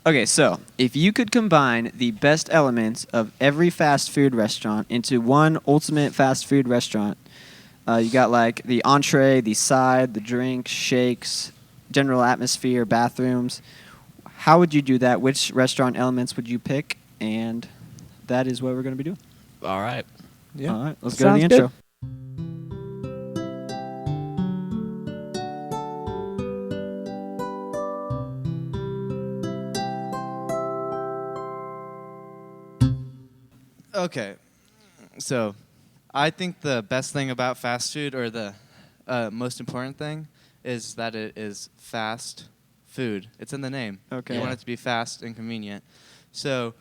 Okay, so if you could combine the best elements of every fast food restaurant into one ultimate fast food restaurant, you got like the entree, the side, the drinks, shakes, general atmosphere, bathrooms. How would you do that? Which restaurant elements would you pick? And that is what we're going to be doing. All right. Yeah. All right, let's go to the Sounds intro. Okay. So, I think the best thing about fast food, or the most important thing, is that it is fast food. It's in the name. Okay. You want it to be fast and convenient. So,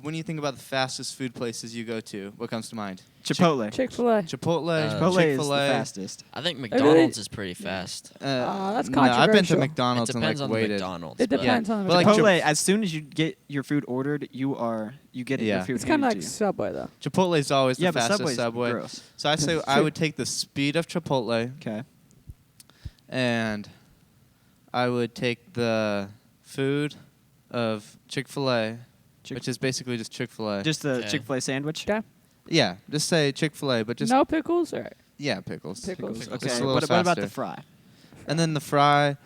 when you think about the fastest food places you go to, what comes to mind? Chipotle. Chick-fil-A. Chipotle, Chipotle is the Chick-fil-A. fastest. I think really? McDonald's is pretty fast. That's No, I've been to controversial. McDonald's It and depends like on the waited. McDonald's. It but- depends on the But, like, McDonald's. Chipotle, as soon as you get your food ordered, you get Yeah. your food It's kind of handed like to you. Subway, though. Chipotle is always Yeah, the but fastest Subway's Subway. gross. So I say That's I true. would take the speed of Chipotle, Okay. and I would take the food of Chick-fil-A, which is basically just Chick-fil-A. Just the Okay. Chick-fil-A sandwich? Okay. Yeah, just say Chick-fil-A, but just No pickles? Or yeah, pickles. Pickles. Just Okay, a little what about faster. the fry? And then the fry.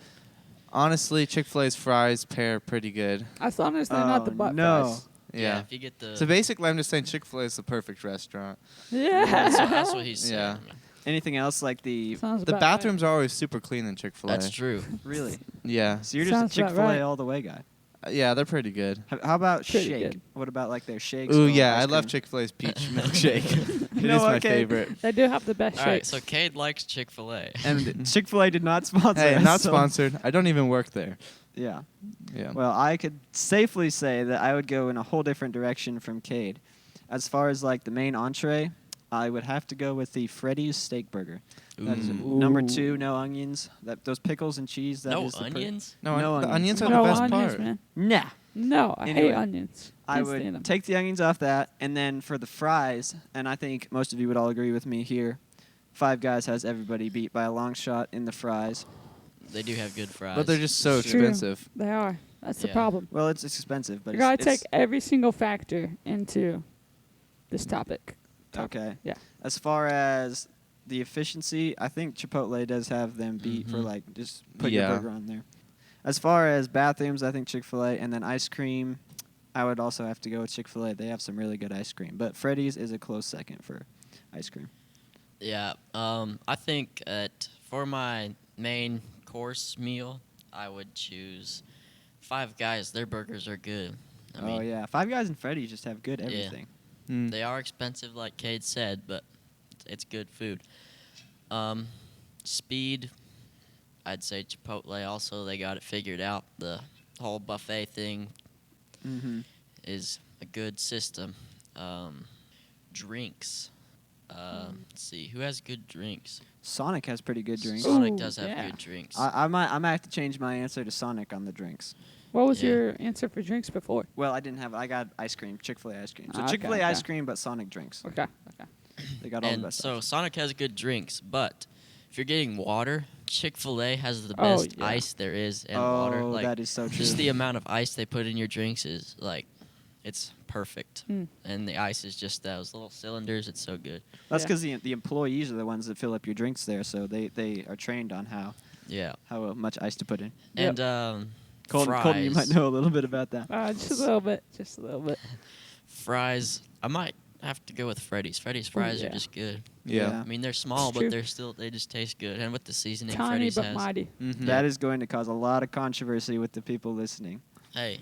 Honestly, Chick-fil-A's fries pair pretty good. as long as they're not the Oh, butt no. fries. Yeah. If you get the. So basically, I'm just saying Chick-fil-A is the perfect restaurant. Yeah. that's what he's saying. Yeah. I mean, Anything else like the... Sounds The about bathrooms are always super clean in Chick-fil-A. that's true. Really? Yeah. So you're just Sounds a about Chick-fil-A right. all the way guy. Yeah, they're pretty good. How about Pretty shake? good. What about like their shakes? Ooh, or yeah, ice I love cream? Chick-fil-A's peach milkshake. It know is my what, Kate? favorite. They do have the best All right, shakes. so Cade likes Chick-fil-A. And Chick-fil-A did not sponsor Hey, us, not so- sponsored. I don't even work there. Yeah. Yeah. Well, I could safely say that I would go in a whole different direction from Cade. As far as like the main entree, I would have to go with the Freddy's steak burger. That is Ooh. number Ooh. 2, no onions. Those pickles and cheese. That No is the onions? No, No the onions. onions are no the best onions, part. man. Nah. No, I Anyway, hate onions. I Can't stand would 'em. take the onions off that, and then for the fries, and I think most of you would all agree with me here, Five Guys has everybody beat by a long shot in the fries. They do have good fries. But they're just so True. expensive. They are. That's the Yeah. problem. Well, it's expensive, but You gotta it's take every single factor into this topic. okay. Yeah. As far as the efficiency, I think Chipotle does have them beat for Mhm. like just put Yeah. your burger on there. As far as bathrooms, I think Chick-fil-A, and then ice cream, I would also have to go with Chick-fil-A. They have some really good ice cream, but Freddy's is a close second for ice cream. Yeah. I think for my main course meal, I would choose Five Guys. Their burgers are good. I mean, Oh yeah, Five Guys and Freddy's just have good Yeah. everything. Mm. They are expensive, like Cade said, but it's good food. Speed, I'd say Chipotle. Also, they got it figured out. The whole buffet thing Mm-hmm. is a good system. Drinks. Let's see, who has good drinks? Sonic has pretty good drinks. Sonic Ooh, does have yeah. good drinks. I might have to change my answer to Sonic on the drinks. What was Yeah. your answer for drinks before? Well, I didn't have. I got ice cream, Chick-fil-A ice cream. So Ah, okay, Chick-fil-A okay. ice cream, but Sonic drinks. Okay. Okay. They got all the and best. so options. Sonic has good drinks, but if you're getting water, Chick-fil-A has the Oh, best yeah. ice there is, and oh, water. Like, that is so true. just the amount of ice they put in your drinks is like, it's perfect. Mm. And the ice is just those little cylinders. It's so good. That's Yeah. because the employees are the ones that fill up your drinks there, so they are trained on how Yeah. much ice to put in. Yep. And Colton, you might fries. know a little bit about that. Just a little bit. Just a little bit. Fries. I might have to go with Freddy's. Freddy's fries yeah. are just good. Yeah. I mean, they're small, It's but true. they just taste good. And with the seasoning Tiny Freddy's but has. mighty. Mhm. That is going to cause a lot of controversy with the people listening. Hey,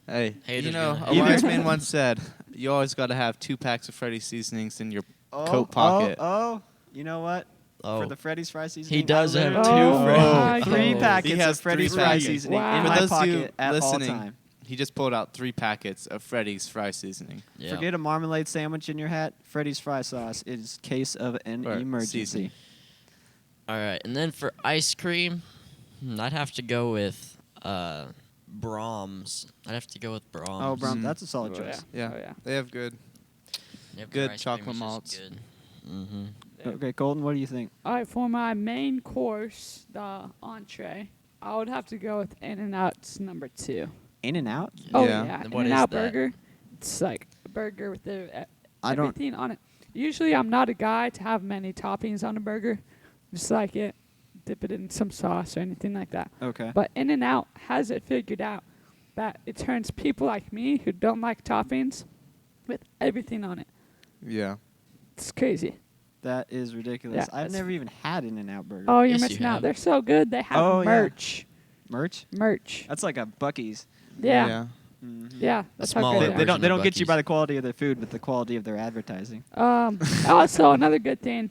Hey, Haters you know, gonna a hate. wise man once said, you always got to have 2 packs of Freddy's seasonings in your coat pocket. Oh, you know what? oh, For the Freddy's fry seasoning, he does I have literally Oh two my Freddy's. three God. packets He has of Freddy's three fry packets. seasoning Wow. in For my those of you pocket at all listening, time. He just pulled out 3 packets of Freddy's fry seasoning. Yeah. Forget a marmalade sandwich in your hat. Freddy's fry sauce is case of an Or emergency. seasoning. All right, and then for ice cream, I'd have to go with Brahms. I'd have to go with Brahms. Oh, Brum, Mm. that's a solid Oh, choice. Yeah. Oh, yeah. They have good. Yep, their good ice cream chocolate is just malts. Good. Mm-hmm. Yeah. Okay, Colton, what do you think? All right, for my main course, the entree, I would have to go with In-N-Out's number 2. In-N-Out? Oh Yeah. yeah, And what is In-N-Out that? burger. It's like a burger with I don't. everything on it. Usually, I'm not a guy to have many toppings on a burger. Just like it, dip it in some sauce or anything like that. Okay. But In-N-Out has it figured out that it turns people like me who don't like toppings with everything on it. Yeah. It's crazy. That is ridiculous. Yeah, I've that's- never even had In-N-Out burger. Oh, you're Yes, you missing out. have. They're so good. They have Oh, yeah. merch. Merch? Merch. That's like a Buc-ee's. Yeah. Yeah. That's how smaller good They, they they are. don't. They don't of get you by Buc-ee's. the quality of their food, but the quality of their advertising. Also, another good thing,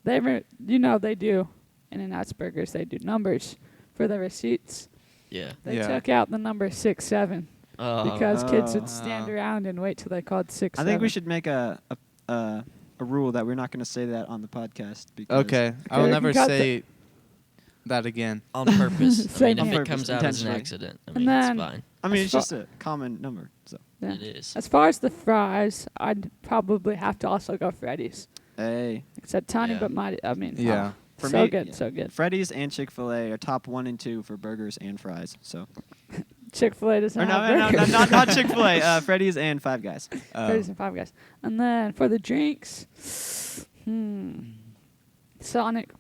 they do In-N-Out's burgers. They do numbers for the receipts. Yeah. They Yeah. took out the number 6, 7 because kids Oh. would stand around and wait till they called 6, I think we 7. should make a rule that we're not going to say that on the podcast. Because Okay. I will Okay, never you got say that again. On purpose. I Same mean, if here. it comes On out as an purpose, accident, I And mean, it's then- fine. I mean, As it's far- just a common number. So, Yeah. It is. As far as the fries, I'd probably have to also go Freddy's. hey, It's a tiny Yeah. but mighty. I mean, Yeah. For so me, good, yeah. so good. Freddy's and Chick-fil-A are top 1 and 2 for burgers and fries. So, Chick-fil-A doesn't or no, have no, no, burgers. not Chick-fil-A. Freddy's and Five Guys. Freddy's and Five Guys. And then for the drinks, Sonic.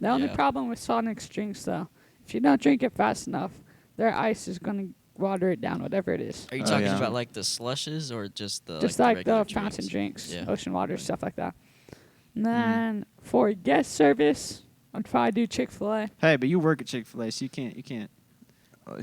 The only Yeah. problem with Sonic's drinks, though, if you don't drink it fast enough, their ice is going to water it down, whatever it is. Are you Oh, talking yeah. about like the slushes or just the Just like like the the regular fountain drinks, Yeah. ocean water, Right. stuff like that. And then for guest service, I'd probably do Chick-fil-A. Hey, but you work at Chick-fil-A, so you can't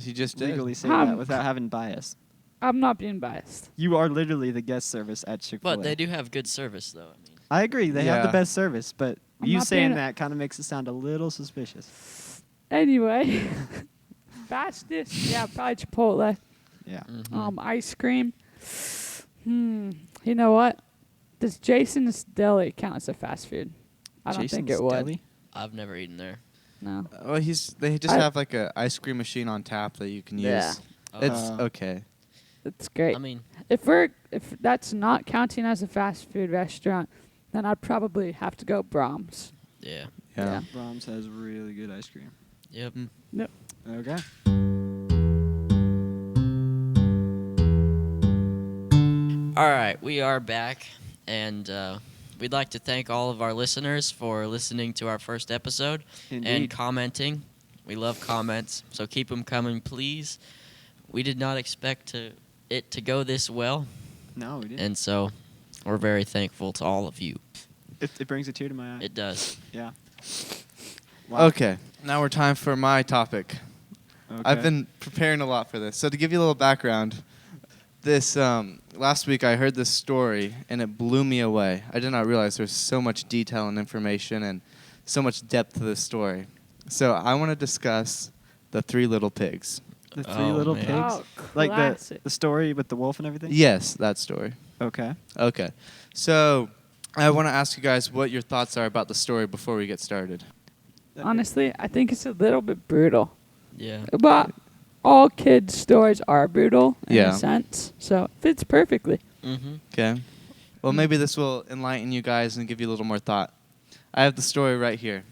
He just did. legally say Um, that without having bias. I'm not being biased. You are literally the guest service at Chick-fil-A. But they do have good service, though. I mean, I agree. They have the Yeah. best service, but I'm you not saying being- that kind of makes it sound a little suspicious. Anyway, fastest, yeah, probably Chipotle. Yeah. Ice cream. You know what? Does Jason's Deli count as a fast food? I don't think Jason's it would. Deli? I've never eaten there. No. Well, they just I- have like a ice cream machine on tap that you can use. Yeah. It's Uh, okay. It's great. I mean, If that's not counting as a fast food restaurant, then I'd probably have to go Brahms. yeah. Yeah. Brahms has really good ice cream. Yep. Yep. Okay. All right, we are back, and we'd like to thank all of our listeners for listening to our first episode and Indeed. commenting. We love comments, so keep them coming, please. We did not expect it to go this well, No, we didn't. and so we're very thankful to all of you. It brings a tear to my eye. It does. Yeah. Wow. Okay. Now we're time for my topic. I've Okay. been preparing a lot for this. So to give you a little background, this last week I heard this story and it blew me away. I did not realize there's so much detail and information and so much depth to this story. So I want to discuss the Three Little Pigs. The Three Oh, Little man. Pigs. Oh, Like classic. the story with the wolf and everything? Yes, that story. Okay. Okay. So I want to ask you guys what your thoughts are about the story before we get started. Honestly, I think it's a little bit brutal. Yeah. But all kids' stories are brutal in Yeah. a sense, so it fits perfectly. Mm-hmm. Okay. Well, maybe this will enlighten you guys and give you a little more thought. I have the story right here.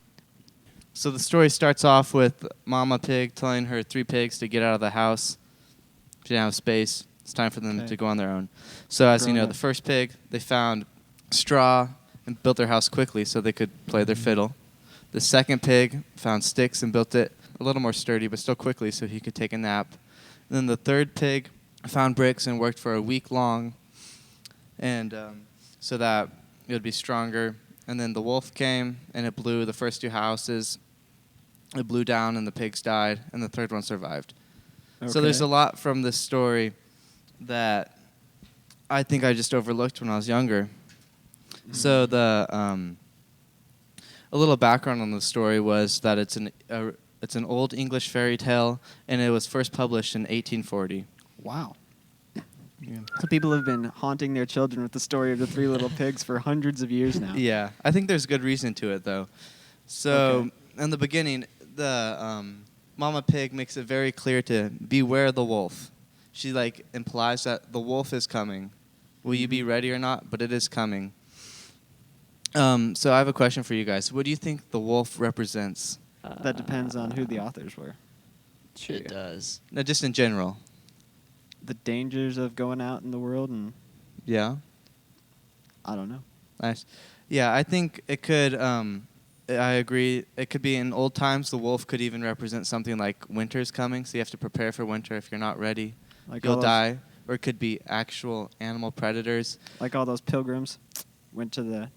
So the story starts off with Mama Pig telling her 3 pigs to get out of the house. She didn't have space. It's time for them Okay. to go on their own. So as you know, Grown the up. first pig, they found straw and built their house quickly so they could play their fiddle. The second pig found sticks and built it a little more sturdy, but still quickly so he could take a nap. And then the third pig found bricks and worked for a week long, and so that it would be stronger. And then the wolf came and it blew the first 2 houses. It blew down and the pigs died, and the third one survived. So there's a Okay. lot from this story that I think I just overlooked when I was younger. So a little background on the story was that it's an old English fairy tale, and it was first published in 1840. Wow. So people have been haunting their children with the story of the Three Little Pigs for hundreds of years now. Yeah, I think there's good reason to it though. So Okay. in the beginning, the Mama Pig makes it very clear to beware the wolf. She like implies that the wolf is coming. Will you be ready or not? But it is coming. So I have a question for you guys. What do you think the wolf represents? That depends on who the authors were. True. It does. No, just in general. the dangers of going out in the world, and Yeah. I don't know. Nice. Yeah, I think it could. I agree. It could be in old times. The wolf could even represent something like winter's coming, so you have to prepare for winter. If you're not ready, Like you'll all those- die. Or it could be actual animal predators. Like all those pilgrims went to the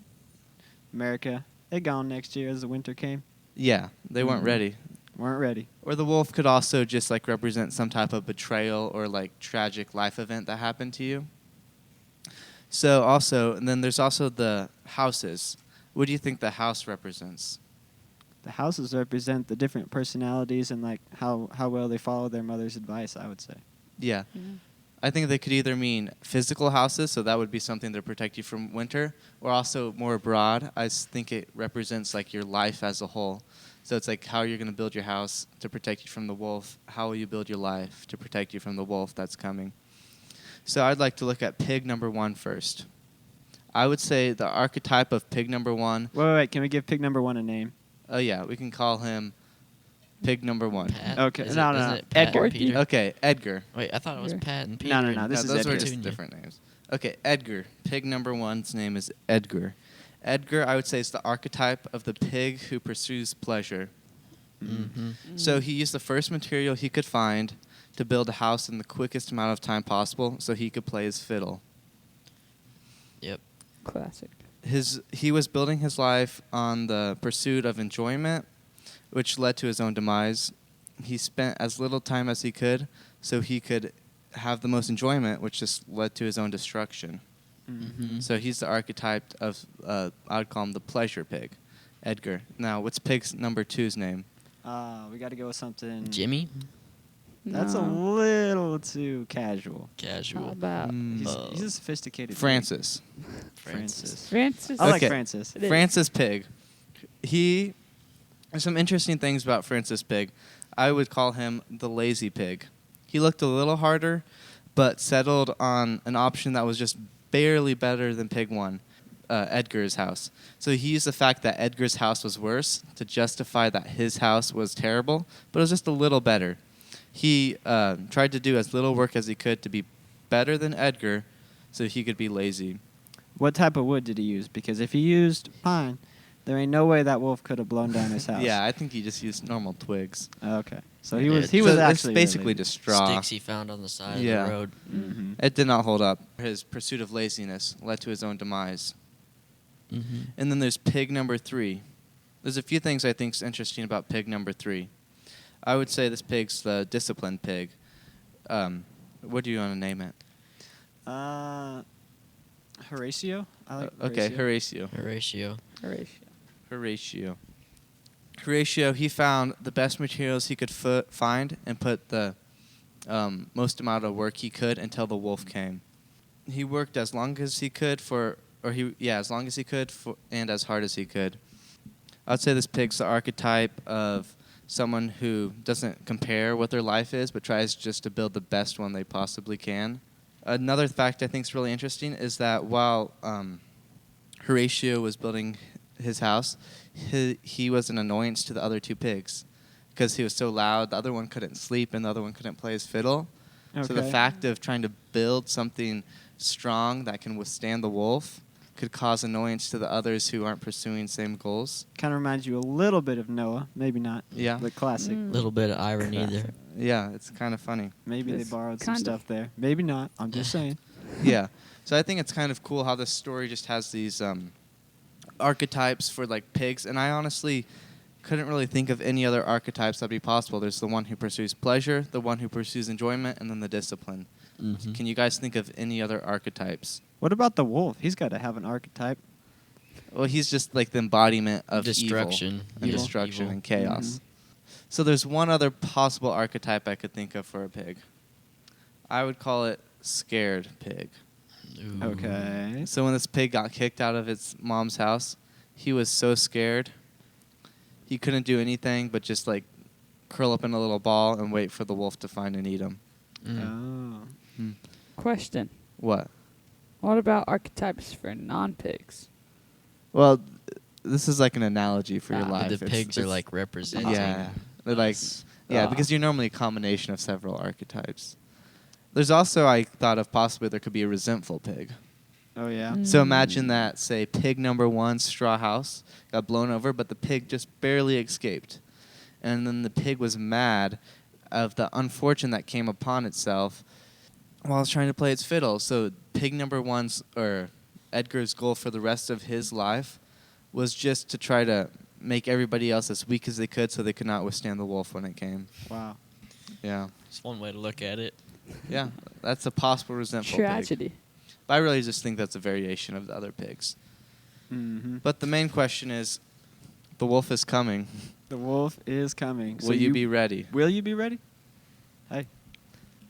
America. They gone next year as the winter came. Yeah, they weren't Mhm. ready. Weren't ready. Or the wolf could also just like represent some type of betrayal or like tragic life event that happened to you. So also, and then there's also the houses. What do you think the house represents? The houses represent the different personalities and like how well they follow their mother's advice, I would say. Yeah. Yeah. I think they could either mean physical houses, so that would be something to protect you from winter, or also more broad. Think it represents like your life as a whole. So it's like how you're going to build your house to protect you from the wolf. How will you build your life to protect you from the wolf that's coming? So I'd like to look at pig number 1 first. I would say the archetype of pig number 1. Wait. Can we give pig number 1 a name? Oh yeah, we can call him pig number 1. Pat? Okay, Is no, it, no, is no. it Pat Edgar. and Peter? Okay, Edgar. Wait, I thought it was Yeah. Pat and Peter. No, no, no, and this is those were Edgar. just Petunia. different names. Okay, Edgar. Pig number 1's name is Edgar. Edgar, I would say, is the archetype of the pig who pursues pleasure. Mm-hmm. So he used the first material he could find to build a house in the quickest amount of time possible so he could play his fiddle. Yep. Classic. He was building his life on the pursuit of enjoyment, which led to his own demise. He spent as little time as he could so he could have the most enjoyment, which just led to his own destruction. Mm-hmm. So he's the archetype of, I would call him the pleasure pig, Edgar. Now, what's pig's number 2's name? We got to go with something. Jimmy? That's a No. little too casual. How Casual. about He's a sophisticated. pig. Francis. Francis. Francis? I like Okay. Francis. It is. Francis Pig. There's some interesting things about Francis Pig. I would call him the lazy pig. He looked a little harder, but settled on an option that was just barely better than Pig 1, Edgar's house. So he used the fact that Edgar's house was worse to justify that his house was terrible, but it was just a little better. He tried to do as little work as he could to be better than Edgar so he could be lazy. What type of wood did he use? Because if he used pine, there ain't no way that wolf could have blown down his house. Yeah, I think he just used normal twigs. Okay. So he Yeah, was so was it's actually basically really- just straw. Sticks he found on the side Yeah. of the road. Mhm. It did not hold up. His pursuit of laziness led to his own demise. Mm-hmm. And then there's pig number 3. There's a few things I think is interesting about pig number 3. I would say this pig's the disciplined pig. What do you want to name it? Horatio. I like Okay, Horatio. Horatio. Horatio. Horatio, he found the best materials he could find and put the most amount of work he could until the wolf came. He worked as long as he could as long as he could and as hard as he could. I'd say this pig's the archetype of someone who doesn't compare what their life is, but tries just to build the best one they possibly can. Another fact I think is really interesting is that while Horatio was building his house, he was an annoyance to the other 2 pigs because he was so loud. The other one couldn't sleep and the other one couldn't play his fiddle. So the Okay. fact of trying to build something strong that can withstand the wolf could cause annoyance to the others who aren't pursuing same goals. Kind of reminds you a little bit of Noah. Maybe not. Yeah. The classic. Mm. Little bit of irony there. Yeah, it's kind of funny. Maybe they It's borrowed some kind of- stuff there. Maybe not. I'm just saying. Yeah. So I think it's kind of cool how this story just has these archetypes for like pigs, and I honestly couldn't really think of any other archetypes that'd be possible. There's the one who pursues pleasure, the one who pursues enjoyment, and then the discipline. Mm-hmm. Can you guys think of any other archetypes? What about the wolf? He's got to have an archetype. Well, he's just like the embodiment of Destruction. evil and Evil. destruction Evil. and chaos. Mhm. So there's one other possible archetype I could think of for a pig. I would call it scared pig. Ooh. Okay. So when this pig got kicked out of its mom's house, he was so scared. He couldn't do anything but just like curl up in a little ball and wait for the wolf to find and eat him. Mm. Oh. Question. What? What about archetypes for non-pigs? Well, this is like an analogy for your Ah. life. The It's- pigs are it's- like representing. Yeah. They're like us. yeah, Ah. because you're normally a combination of several archetypes. There's also, I thought of possibly there could be a resentful pig. Oh yeah. So imagine that, say, pig number 1's straw house got blown over, but the pig just barely escaped. And then the pig was mad of the unfortune that came upon itself while it's trying to play its fiddle. So pig number 1's, or Edgar's goal for the rest of his life was just to try to make everybody else as weak as they could so they could not withstand the wolf when it came. Wow. Yeah. It's one way to look at it. Yeah, that's a possible resentful pig. Tragedy. But I really just think that's a variation of the other pigs. Mm-hmm. But the main question is, the wolf is coming. The wolf is coming. Will you be ready? Will you be ready? Hey,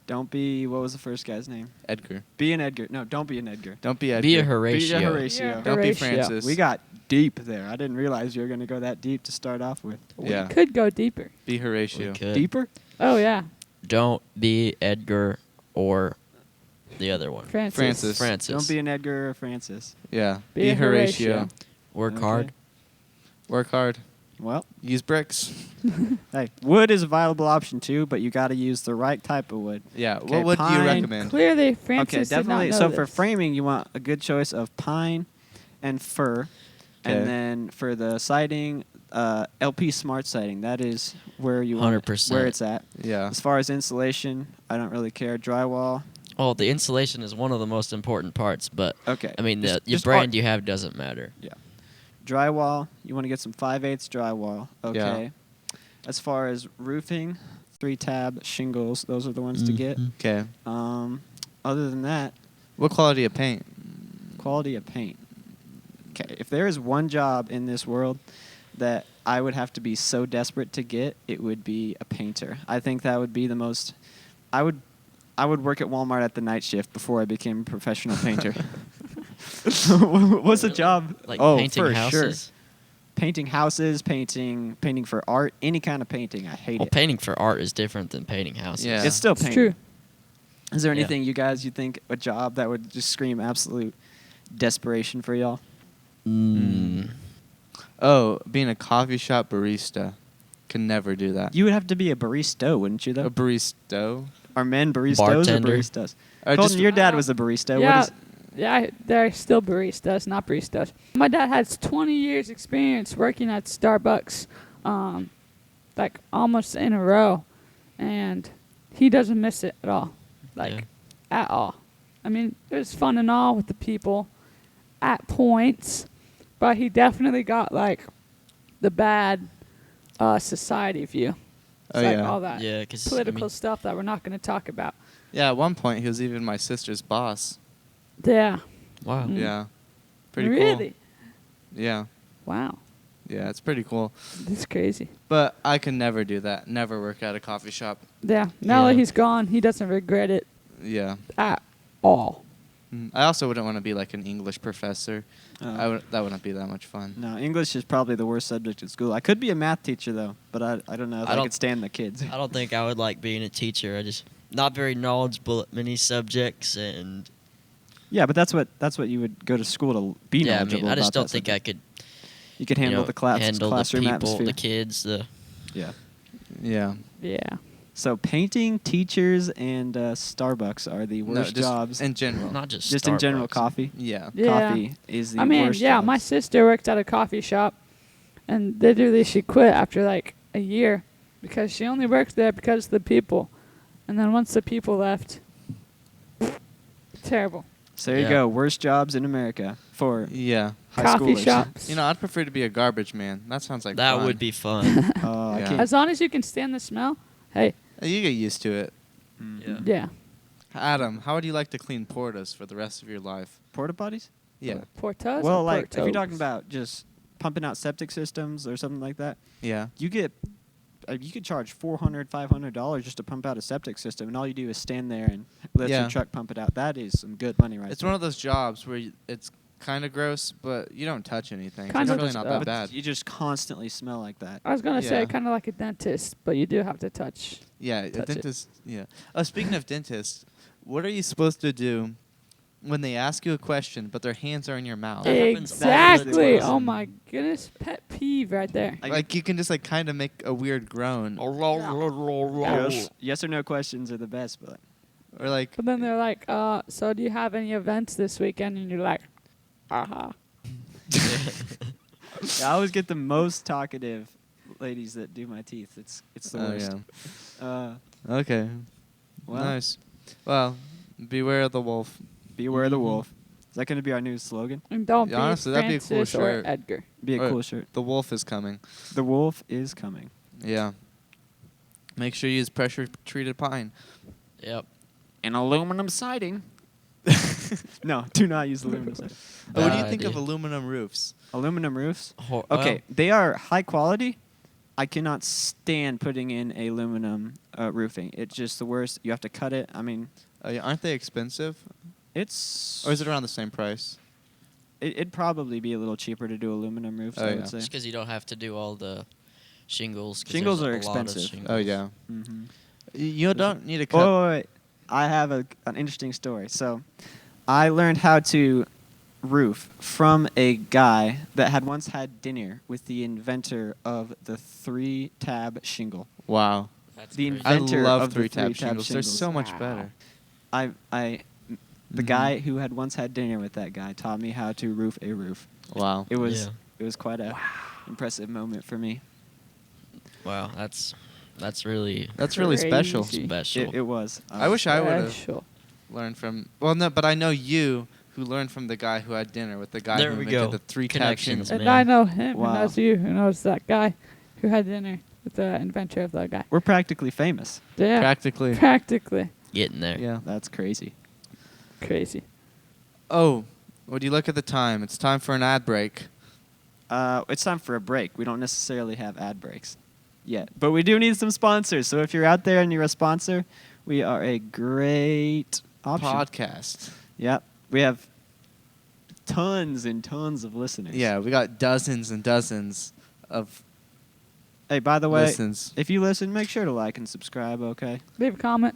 don't be. What was the first guy's name? Edgar. Be an Edgar. No, don't be an Edgar. Don't be Edgar. Be a Be a Horatio. Horatio. Yeah. Don't be Horatio. Francis. We got deep there. I didn't realize you were going to go that deep to start off with. Yeah. We could go deeper. Be We Horatio. could. Deeper? Oh, yeah. Don't be Edgar or the other one. Francis. Francis. Don't be an Edgar or Francis. Yeah. Be a Horatio. Work Okay. hard. Work hard. Well, Use bricks. hey, wood is a viable option too, but you got to use the right type of wood. Yeah. Okay, What would you pine. recommend? Clearly, Francis Okay, did not definitely. know So for this. framing, you want a good choice of pine and fir. Okay. And then for the siding, LP Smart siding. That is where you want 100%. where it's at. Yeah. As far as insulation, I don't really care. Drywall. Well, the insulation is one of the most important parts, but Okay. I mean, Just- your just brand you have doesn't matter. Drywall, you want to get some 5/8 drywall. Okay. As far as roofing, 3-tab shingles, those are the ones to get. Okay. Other than that, What quality of paint? quality of paint. Okay, if there is one job in this world that I would have to be so desperate to get, it would be a painter. I think that would be the most. I would work at Walmart at the night shift before I became a professional painter. What's the job? Like oh, painting for houses. Sure. Painting houses, painting for art, any kind of painting. I hate Well, it. painting for art is different than painting houses. Yeah. It's still It's painting. true. Is there Yeah. anything you think a job that would just scream absolute desperation for y'all? Oh, being a coffee shop barista. Can never do that. You would have to be a barista, wouldn't you? Though. A barista? Are men baristas Bartender. or baristas? Or Colton, just- your dad was a barista. Yeah, What is, yeah, they're still baristas, not baristas. My dad has 20 years experience working at Starbucks, like almost in a row, and he doesn't miss it at all, like at all. I mean, it was fun and all with the people at points, but he definitely got like the bad society view. It's Oh, like yeah. all that Yeah, because political stuff that we're not going to talk about. Yeah, at one point he was even my sister's boss. Yeah. wow. Mm. Yeah. Pretty really? cool. Yeah. Wow. Yeah, it's pretty cool. That's crazy. But I could never do that. Never work at a coffee shop. Yeah. Now that Yeah. he's gone, he doesn't regret it Yeah. at all. I also wouldn't want to be like an English professor. Oh. That wouldn't be that much fun. No, English is probably the worst subject in school. I could be a math teacher though, but I don't know if I I, don't- could stand the kids. I don't think I would like being a teacher. I just not very knowledgeable at many subjects, and Yeah, but that's what you would go to school to be yeah, I knowledgeable mean, I just about don't that think subject. I could You could handle the handle classroom the people, atmosphere. the kids, the Yeah. Yeah. Yeah. So painting, teachers, and Starbucks are the worst just jobs. in general. not just just in general, Starbucks. coffee. Yeah. Yeah. Coffee is the I mean, worst. yeah, my jobs. sister worked at a coffee shop, and literally she quit after like a year because she only worked there because of the people. And then once the people left, terrible. So there you Yeah. go. Worst jobs in America for Yeah. high Coffee schoolers. shops. You know, I'd prefer to be a garbage man. That sounds like That fun. would be fun. Oh, I Yeah. can't. As long as you can stand the smell, hey, You get used to it. yeah. yeah. Adam, how would you like to clean portas for the rest of your life? Porta potties? Yeah. Portos. Well, or like if you're portos? talking about just pumping out septic systems or something like that, Yeah. you get you could charge $400-$500 just to pump out a septic system, and all you do is stand there and let Yeah. your truck pump it out. That is some good money, right It's there. one of those jobs where it's kind of gross, but you don't touch anything. So Kinda it's really just- not But that bad. you just constantly smell like that. I was gonna say Yeah. kind of like a dentist, but you do have to touch. Yeah, a touch it. dentist. Yeah. Speaking of dentists, what are you supposed to do when they ask you a question, but their hands are in your mouth? That happens all the Exactly. time. Oh my goodness, pet peeve right there. Like you can just like kind of make a weird groan. Yes or no questions are the best, but Or like, But then they're like, so do you have any events this weekend? And you're like, aha. Yeah, I always get the most talkative ladies that do my teeth. It's the worst. yeah. Okay. Well, Nice. Well, beware of the wolf. beware the Mhm. wolf. Is that going to be our new slogan? And don't Yeah, be honestly, that'd be a cool Francis or shirt. Edgar. Be a Or cool shirt. The wolf is coming. The wolf is coming. Yeah. Make sure you use pressure-treated pine. Yep. An aluminum siding. No, do not use aluminum siding. But what do you Bad think of idea. aluminum roofs? Aluminum roofs. Well, Okay, they are high quality. I cannot stand putting in aluminum roofing. It's just the worst. You have to cut it. I mean, Aren't they expensive? it's. Or is it around the same price? It'd probably be a little cheaper to do aluminum roofs. Oh, I yeah. would say. just because you don't have to do all the shingles. 'cause Shingles there's are a lot of expensive. shingles. Oh, yeah. Mm-hmm. You don't need to Wait, cut. wait, wait. I have an interesting story. So, I learned how to roof from a guy that had once had dinner with the inventor of the 3-tab shingle. Wow. That's The crazy. I Inventor love of the 3-tab three-tab shingles. They're shingles. so much Wow. better. The Mhm. guy who had once had dinner with that guy taught me how to roof a roof. Wow. It was Yeah. it was quite a impressive moment for me. Wow, that's really That's really special. Crazy. special. It was. I wish I would have Special. learned from. Well, no, but I know you who learned from the guy who had dinner with the guy There who we invented go. the 3-tab Connections, shingles. And man. I know him, Wow. and that's you who knows that guy who had dinner with the inventor of the guy. We're practically famous. Yeah. Practically. Practically. Getting there. Yeah. That's crazy. Crazy. Oh, would you look at the time? It's time for an ad break. It's time for a break. We don't necessarily have ad breaks yet, but we do need some sponsors. So if you're out there and you're a sponsor, we are a great option. Podcast. Yep. We have tons and tons of listeners. Yeah, we got dozens and dozens of Hey, by the way, listens. if you listen, make sure to like and subscribe, okay? Leave a comment.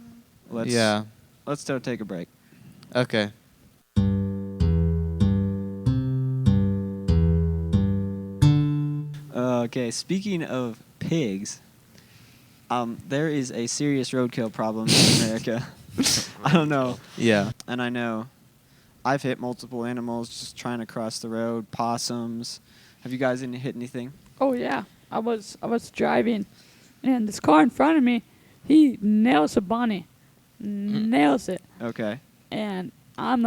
Let's still take a break. Okay. Okay, speaking of pigs, there is a serious roadkill problem in America. I don't know. Yeah. And I know I've hit multiple animals just trying to cross the road, possums. Have you guys hit anything? Oh yeah, I was driving, and this car in front of me, he nails a bunny, nails it, Okay. and I'm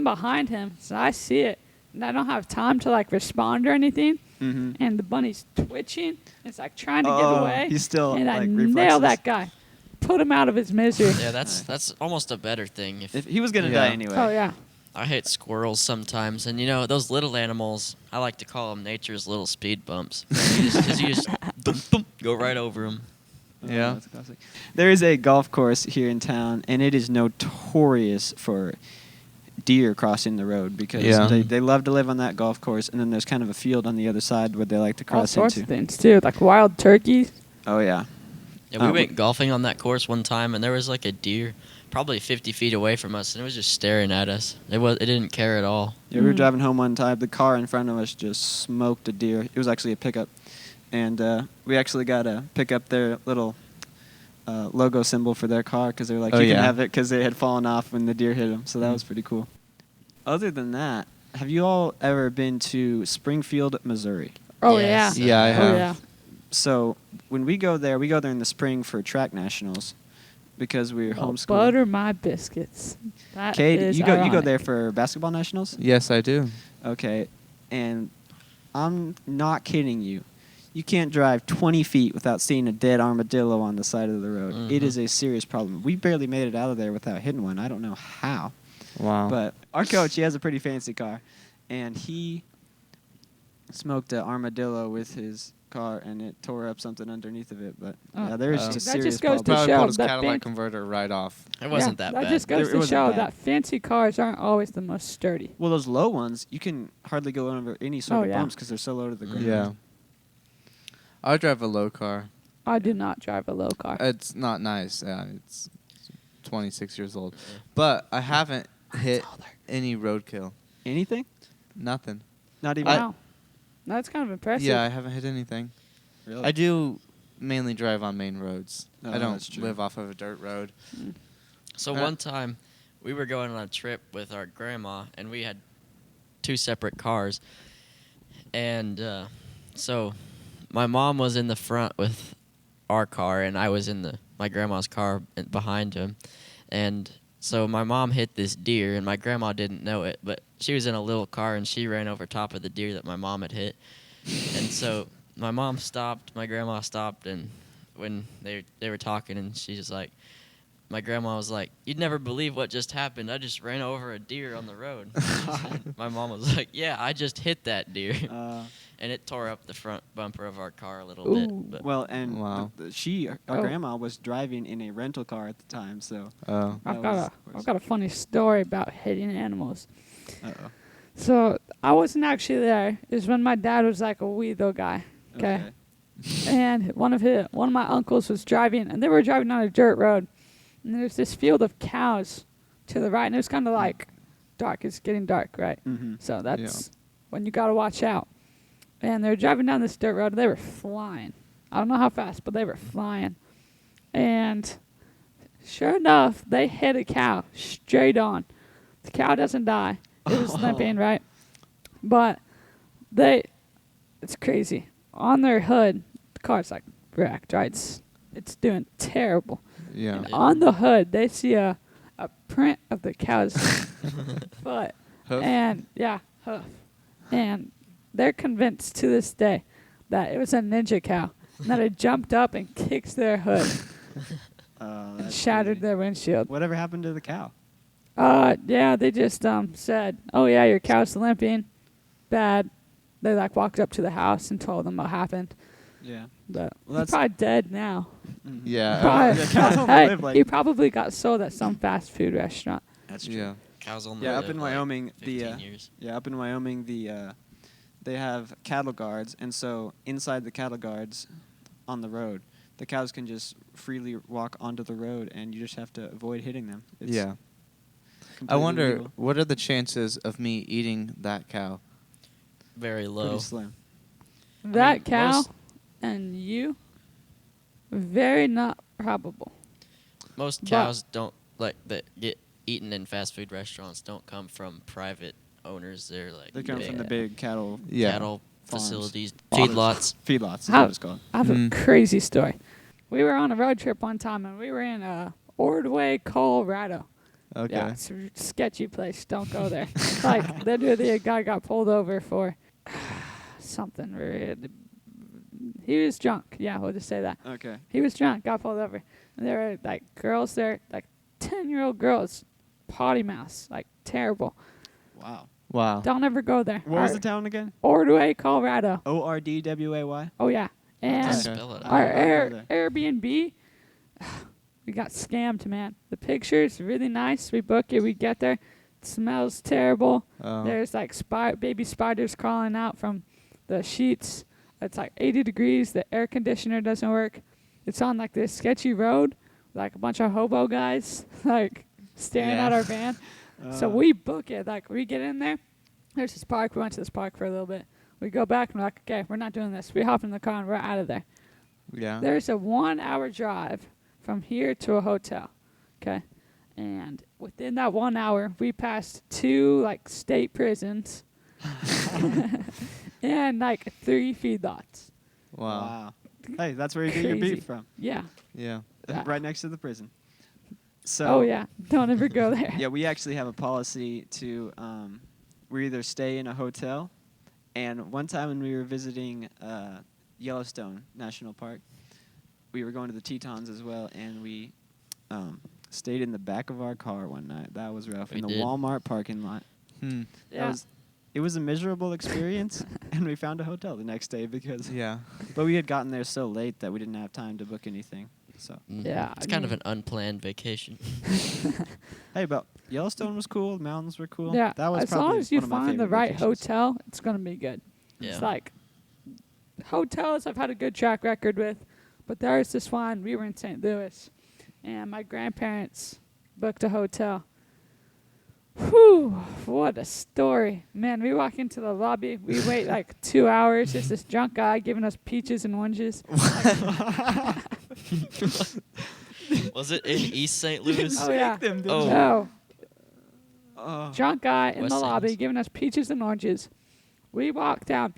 behind him, so I see it, and I don't have time to like respond or anything, Mm-hmm. and the bunny's twitching, it's like trying to get away, He's still and I like nail reflexes. that guy, put him out of his misery. Yeah, that's almost a better thing. If he was gonna Yeah. die anyway. Oh yeah, I hate squirrels sometimes, and you know those little animals. I like to call them nature's little speed bumps. you just thump, thump, go right over them. Oh, Yeah. that's classic. There is a golf course here in town, and it is notorious for deer crossing the road because Yeah. they love to live on that golf course, and then there's kind of a field on the other side where they like to all cross sorts into. of things too, like wild turkeys. Oh yeah. Yeah, we Oh. went golfing on that course one time, and there was like a deer, probably 50 feet away from us, and it was just staring at us. It didn't care at all. Yeah, we were Mhm. driving home one time. The car in front of us just smoked a deer. It was actually a pickup, and we actually got to pick up their little logo symbol for their car because they were like, Oh, you can yeah. have it because it had fallen off when the deer hit them. So that Mhm. was pretty cool. Other than that, have you all ever been to Springfield, Missouri? Oh Yes. yeah. Yeah, I Oh have. yeah. So when we go there in the spring for track nationals because we're Oh, homeschooled. butter my biscuits. That Cade, is you go ironic. there for basketball nationals? Yes, I do. Okay, and I'm not kidding you. You can't drive 20 feet without seeing a dead armadillo on the side of the road. It Mhm. is a serious problem. We barely made it out of there without hitting one. I don't know how. Wow. But our coach, he has a pretty fancy car, and he smoked an armadillo with his car, and it tore up something underneath of it. But Oh. yeah, there is Oh. just a That serious just goes to problem. Probably show pulled his that Cadillac fan- converter right off. It wasn't Yeah, that bad. just goes It to wasn't show bad. that fancy cars aren't always the most sturdy. Well, those low ones, you can hardly go over any sort Oh, of yeah. bumps because they're so low to the ground. Yeah. I drive a low car. I do not drive a low car. It's not nice. It's 26 years old. But I haven't hit any roadkill. Anything? Nothing. Not even. Wow. That's kind of impressive. Yeah, I haven't hit anything. Really? I do mainly drive on main roads. Oh, I don't that's true. live off of a dirt road. Mm. So one time, we were going on a trip with our grandma, and we had 2 separate cars. And so my mom was in the front with our car, and I was in my grandma's car behind him. And so my mom hit this deer, and my grandma didn't know it, but she was in a little car, and she ran over top of the deer that my mom had hit. And so my mom stopped, my grandma stopped, and when they were talking, and she's just like, my grandma was like, "You'd never believe what just happened. I just ran over a deer on the road." And my mom was like, "Yeah, I just hit that deer." And it tore up the front bumper of our car a little bit. But Well, and Wow. our grandma was driving in a rental car at the time, so. I've got a funny story about hitting animals. Uh-oh. So I wasn't actually there. It was when my dad was like a wee little guy. Okay. And one of my uncles was driving, and they were driving on a dirt road. And there's this field of cows to the right, and it was kind of like dark. It's getting dark, right? Mm-hmm. So that's when you got to watch out. And they're driving down this dirt road. They were flying. I don't know how fast, but they were flying. And sure enough, they hit a cow straight on. The cow doesn't die. It was limping, right? But it's crazy. On their hood, the car's like wrecked, right? It's doing terrible. Yeah. And on the hood, they see a print of the cow's foot. Hoof? And, hoof. And they're convinced to this day that it was a ninja cow. And that it jumped up and kicked their hood and shattered their windshield. Whatever happened to the cow? They just said, "Oh yeah, your cow's limping, bad." They like walked up to the house and told them what happened. Yeah. But Well, he's probably dead now. Mm-hmm. Yeah. Probably, cows only hey, live, like- he probably got sold at some fast food restaurant. That's true. Yeah. cows only Yeah, up live in like Wyoming, 15 years. they have cattle guards, and so inside the cattle guards on the road, the cows can just freely walk onto the road, and you just have to avoid hitting them. It's Yeah. I completely wonder, legal. what are the chances of me eating that cow? Very low. Pretty slim. That cow most- and you, very not probable. Most But- cows that get eaten in fast food restaurants don't come from private owners. They're like They come big from the big cattle Yeah. cattle farms. facilities, Farms. feedlots. Feedlots is How- what it's called. I have Mm. a crazy story. We were on a road trip one time, and we were in Ordway, Colorado. Okay. Yeah, it's a sketchy place. Don't go there. Like, the guy got pulled over for something weird. He was drunk. Yeah, we'll just say that. Okay. He was drunk, got pulled over. And there were, like, girls there, like 10-year-old girls, potty mouths, like, terrible. Wow. Wow. Don't ever go there. What was the town again? Ordway, Colorado. Ordway? Oh, yeah. And Just Okay. spell it All our out. right, I'll go Airbnb, we got scammed, man. The picture's really nice. We book it. We get there. It smells terrible. Oh. There's like baby spiders crawling out from the sheets. It's like 80 degrees. The air conditioner doesn't work. It's on like this sketchy road, like a bunch of hobo guys, like staring Yeah. at our van. So we book it. Like we get in there. There's this park. We went to this park for a little bit. We go back and we're like, okay, we're not doing this. We hop in the car and we're out of there. Yeah. There's a 1-hour drive from here to a hotel, okay? And within that 1 hour, we passed 2, like, state prisons and, like, 3 feedlots. Wow. Hey, that's where you get your Crazy. beef from. Yeah. Yeah. Yeah. Right next to the prison. So Oh, yeah. Don't ever go there. Yeah, we actually have a policy to we either stay in a hotel, and one time when we were visiting Yellowstone National Park, we were going to the Tetons as well, and we stayed in the back of our car one night. That was rough. We In the did. Walmart parking lot. Hmm. Yeah. It was a miserable experience, and we found a hotel the next day Yeah. but we had gotten there so late that we didn't have time to book anything. So Yeah, It's I kind of mean- an unplanned vacation. hey, but Yellowstone was cool. The mountains were cool. Yeah, that was as probably long as you one of my find the favorite right vacations. hotel, it's going to be good. Yeah. It's like hotels I've had a good track record with, but there's this one. We were in St. Louis, and my grandparents booked a hotel. Whew, what a story. Man, we walk into the lobby. We wait like 2 hours. There's this drunk guy giving us peaches and oranges. Was it in East St. Louis? Oh, yeah. Them, didn't Oh. you? No. Oh. Drunk guy in West the lobby Ends. giving us peaches and oranges. We walked down.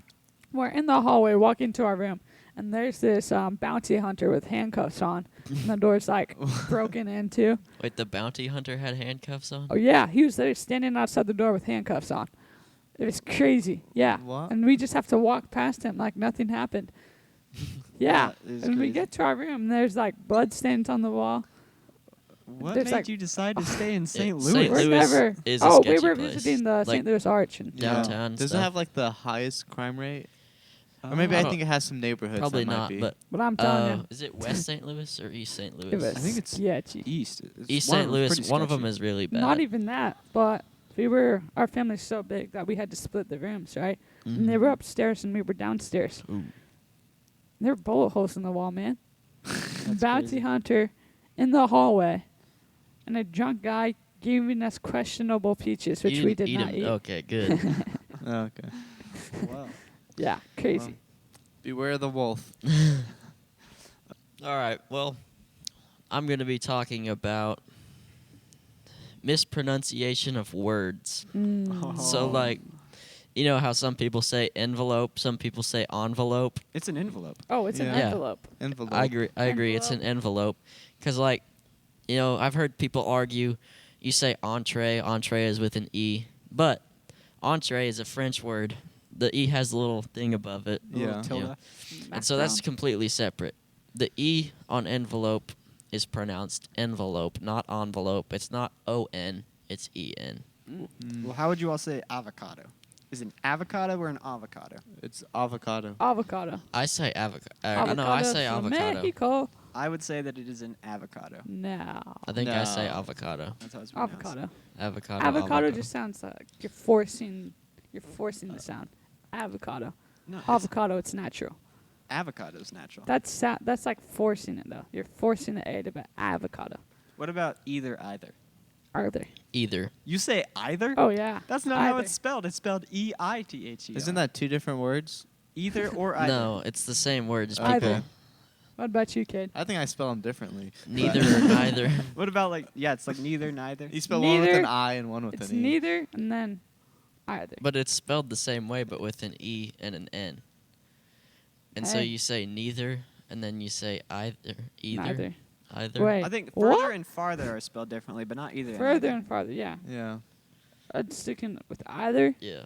We're in the hallway walking to our room. And there's this bounty hunter with handcuffs on. And the door's like broken into. Wait, the bounty hunter had handcuffs on? Oh, yeah. He was there standing outside the door with handcuffs on. It was crazy. Yeah. What? And we just have to walk past him like nothing happened. Yeah. That is And we crazy. get to our room. And there's like blood stains on the wall. What There's made like- you decide to stay in St. Yeah, Louis? St. We're Louis never. is a Oh, we sketchy were place. visiting the Like, St. Louis Arch. And downtown Does it stuff. have like the highest crime rate? Or maybe I I don't- think it has some neighborhoods. Probably that might not, be. but But I'm telling you. is it West St. Louis or East St. It Louis? was I think it's sketchy. East. It's East one of St. them's Louis. pretty One of them sketchy. is really bad. Not even that, but our family's so big that we had to split the rooms, right? And they Mhm. were upstairs and we were downstairs. Ooh. There were bullet holes in the wall, man. That's Bounty crazy. hunter in the hallway, and a drunk guy giving us questionable peaches, which You we didn't did not 'em. eat. Okay, good. Oh, okay. Wow. Yeah, crazy. Well, beware the wolf. All right. Well, I'm going to be talking about mispronunciation of words. Mm. So, Oh. like, you know how some people say envelope, some people say envelope. It's an envelope. Oh, it's an Yeah. envelope. Envelope. I agree. It's an envelope. Because, like, you know, I've heard people argue, you say entree is with an E. But entree is a French word. The E has a little thing above it. A little Yeah. tilde. And so that's completely separate. The E on envelope is pronounced envelope, not envelope. It's not O-N, it's E-N. Mm. Well, how would you all say avocado? Is it an avocado or an avocado? It's avocado. avocado. I say avocado. Avocado No, I say from avocado. Mexico. I would say that it is an avocado. No. I think I say No. avocado. That's how it's pronounced. Avocado. Avocado. Avocado just sounds like you're forcing the sound. Avocado. No, it's Avocado, it's natural. avocado is natural. That's like forcing it though. You're forcing the A to be avocado. What about either? Are they? Either. You say either? Oh yeah. That's not how Either. it's spelled. It's spelled E-I-T-H-E-R. Isn't that two different words? either or either? No, it's the same word. Just Either. people. What about you, kid? I think I spell them differently. Neither or neither. What about like it's like neither, neither. You spell one with Neither. an I and one with It's an E. neither and then either. But it's spelled the same way, but with an E and an N. And so Hey. you say neither, and then you say either. Neither. Either. Wait. I think further what? and farther are spelled differently, but not either. and Further either. and farther, yeah. Yeah. I'd sticking with either. Yeah.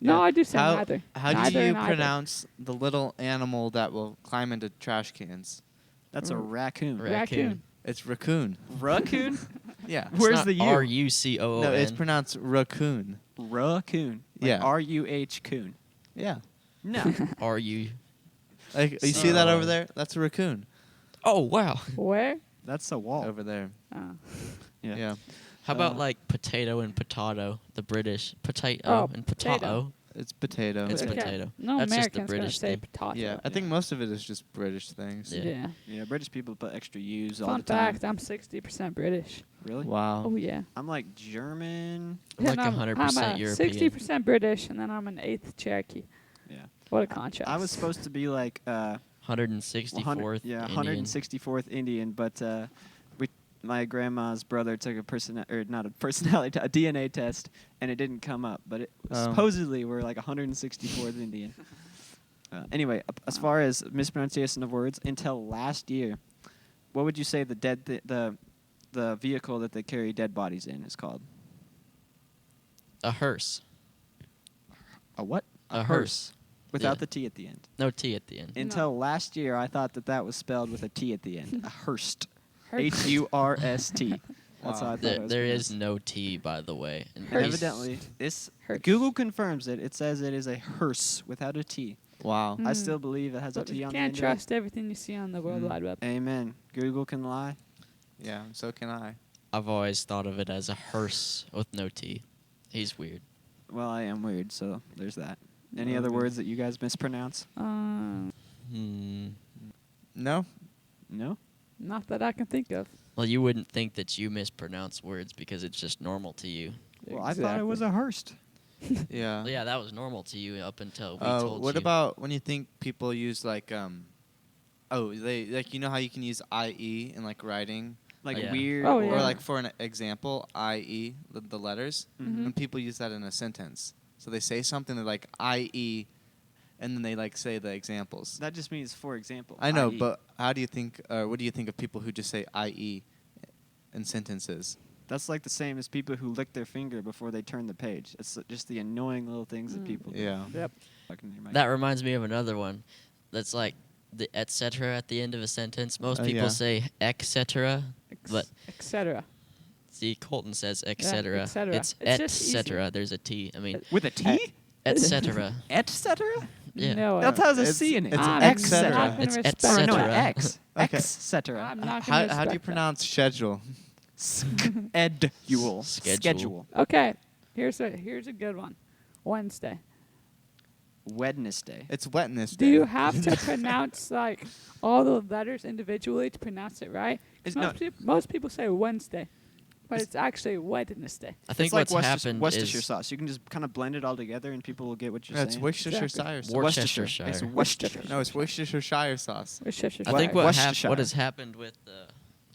No, Yeah. I do say How- neither. How Neither do you and either. pronounce the little animal that will climb into trash cans? That's a raccoon. Raccoon. It's raccoon. Raccoon? Yeah. It's Where's not the U? R-U-C-O-O-N. No, it's pronounced raccoon. Raccoon. Like Yeah. R-U-H coon. Yeah. No. R-U. Like you see that Oh. over there? That's a raccoon Oh, wow. Where? That's a wall. over there. Oh. Yeah. How about Uh, like potato and potato? The British. Potato Oh, and potato. potato. It's potato. It's Okay. potato. No That's just the American's gonna British say thing. potato. Yeah, I think most of it is just British things. Yeah. Yeah. Yeah, British people put extra U's all Fun the time. fact: I'm 60% British. Really? Wow. Oh yeah. I'm like German. I'm like I'm 100% European. 60% British, and then I'm an eighth Cherokee. Yeah. What a contrast. I was supposed to be like 164th. yeah, Indian. 164th Indian, but my grandma's brother took a personality, a DNA test, and it didn't come up. But it Oh. supposedly we're like 164th Indian. Anyway, as far as mispronunciation of words, until last year, what would you say the vehicle that they carry dead bodies in is called? A hearse. A what? A hearse. Without Yeah. the T at the end. No T at the end. No. Until last year, I thought that was spelled with a T at the end. A hearse. Hearst. H-U-R-S-T. That's Wow. how I thought it was There is pronounced. no T, by the way. And Hearse. evidently, this Hearse. Google confirms it. It says it is a hearse without a T. Wow. I Mm. still believe it has a But T you on can't the end. trust everything you see on the World Mm. Wide Web. Amen. Google can lie. Yeah, so can I. I've always thought of it as a hearse with no T. He's weird. Well, I am weird, so there's that. Any other Okay. words that you guys mispronounce? Hmm. No? No? Not that I can think of. Well, you wouldn't think that you mispronounce words because it's just normal to you. Well, I thought it was a hearse. Yeah. Well, yeah, that was normal to you up until we told you. What about when you think people use like Oh, they like, you know how you can use IE in like writing, Like Yeah. weird. Oh, or yeah. like for an example, IE, the letters, Mhm. and people use that in a sentence. So they say something, they're like IE, and then they like say the examples. That just means for example. I know, i.e. but how do you think? What do you think of people who just say IE in sentences? That's like the same as people who lick their finger before they turn the page. It's just the annoying little things that people do. Yeah. Yep. Fucking your mic. That reminds me of another one. That's like the et cetera at the end of a sentence. Most people Yeah. say et cetera, but Etc. see, Colton says et Yeah, cetera. et cetera. It's It's et just easy. cetera. There's a T. I mean, With a T? et cetera. Et cetera? Yeah. No. That has a It's- C in it. it's I'm et not cetera. gonna It's et respect Or no, cetera. X. Okay. X cetera. I'm not gonna How do you respect that. pronounce schedule? Schedule. Schedule. Okay, here's a good one. Wednesday. Wednesday. It's wetness Do day. you have to pronounce like all the letters individually to pronounce it right? It's Most people say Wednesday, but it's actually Wednesday. I think it's like what's happened Worcestershire is sauce. You can just kind of blend it all together, and people will get what you're No, it's saying. Worcestershire Exactly. Worcestershire. It's Worcestershire. Worcestershire. No, it's Worcestershire sauce. It's just I think Worcestershire. what has happened with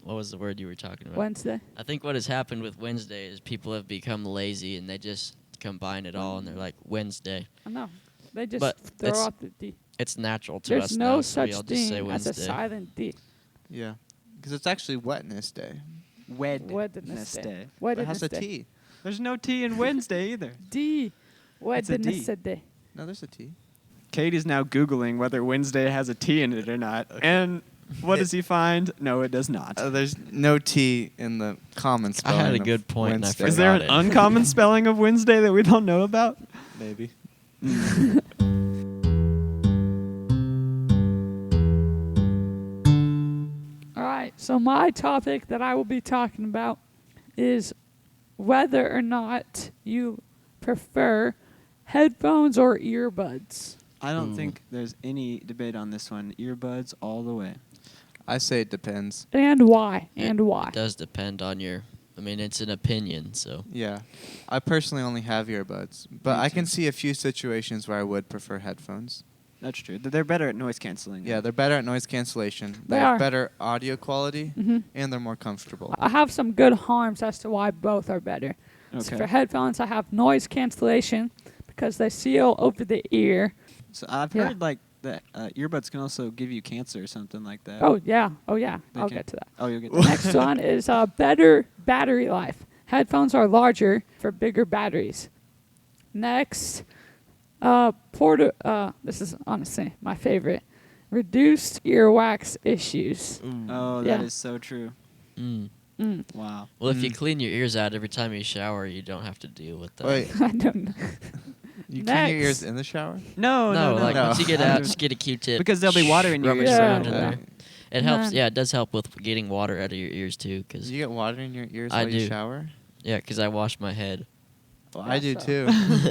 what was the word you were talking about? Wednesday. I think what has happened with Wednesday is people have become lazy and they just combine it all and they're like Wednesday. I know. They just But throw it's off the D. It's natural to There's us no now, so we such all just say thing as Wednesday. a silent D. Yeah, because it's actually wetness day. Wednesday. But it has a Wednesday. T. There's no T in Wednesday either. D. It's a D. Wednesday. No, there's a T. Katie's now Googling whether Wednesday has a T in it or not. And what does he find? No, it does not. There's no T in the common I spelling. had a of good point and I Wednesday. forgot. Is there an it. uncommon spelling of Wednesday that we don't know about? Maybe. All right. So my topic that I will be talking about is whether or not you prefer headphones or earbuds. I don't Mm. think there's any debate on this one. Earbuds all the way. I say it depends. And why? And why? It does depend on your. I mean, it's an opinion, so. Yeah. I personally only have earbuds, but Me I can too. see a few situations where I would prefer headphones. That's true. They're better at noise canceling. Yeah, they're better at noise cancellation. They have are. better audio quality, hmm and they're more comfortable. I have some good harms as to why both are better. So Okay. for headphones, I have noise cancellation because they seal over the ear. So I've Yeah. heard like that earbuds can also give you cancer or something like that. Oh yeah, They I'll can- get to that. Oh, you'll get The next one is better battery life. Headphones are larger for bigger batteries. Next, this is honestly my favorite. Reduced earwax issues. Oh, Yeah. that is so true. Mm. Mm. Wow. Well, if you Mm. clean your ears out every time you shower, you don't have to deal with that. Wait, I don't know. you clean your ears Next. in the shower? No, no, like no. once you get I out, do- just get a Q-tip. Because there'll be water in your rummage ears. Yeah. around in there. It helps. Man. Yeah, it does help with getting water out of your ears too. Do Cause you get water in your ears I while you do. shower? yeah, 'cause I wash my head. Well, Yeah, I do so- too.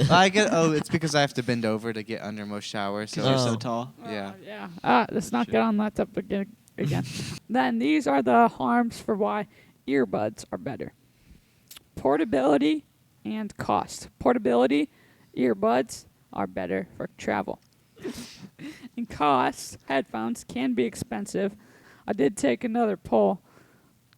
I get. Oh, it's because I have to bend over to get under most showers. Because So you're so Oh. tall. yeah. Yeah. Let's not get on that topic again. Then these are the harms for why earbuds are better. Portability and cost. Portability, earbuds are better for travel. And cost, headphones can be expensive. I did take another poll.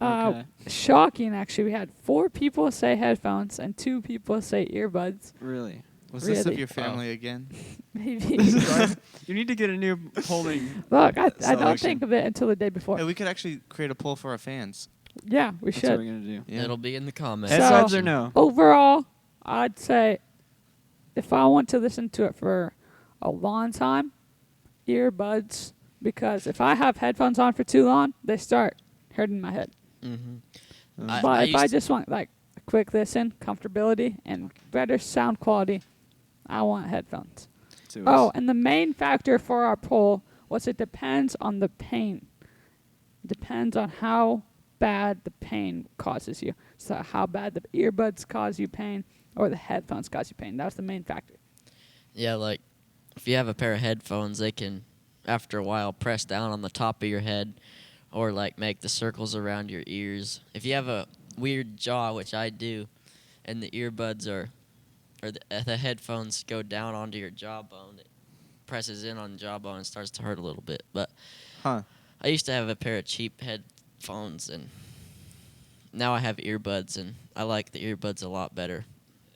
Okay. Shocking, actually. We had 4 people say headphones and 2 people say earbuds. Really? Was this of Really? your family again? Maybe. You need to get a new polling. Look, I don't Selection. think of it until the day before. Hey, we could actually create a poll for our fans. Yeah, we That's what should. we're going to do. Yeah. It'll be in the comments. Heads, So- heads or no? Overall, I'd say if I want to listen to it for a long time, earbuds, because if I have headphones on for too long, they start hurting my head. Mm-hmm. But if I just want like a quick listen, comfortability, and better sound quality, I want headphones. Oh, and the main factor for our poll was it depends on the pain. Depends on how bad the pain causes you. So how bad the earbuds cause you pain or the headphones cause you pain. That was the main factor. Yeah, like if you have a pair of headphones, they can, after a while, press down on the top of your head, or like make the circles around your ears. If you have a weird jaw, which I do, and the earbuds or the headphones go down onto your jawbone, it presses in on the jawbone and starts to hurt a little bit. But Huh. I used to have a pair of cheap headphones, and now I have earbuds, and I like the earbuds a lot better.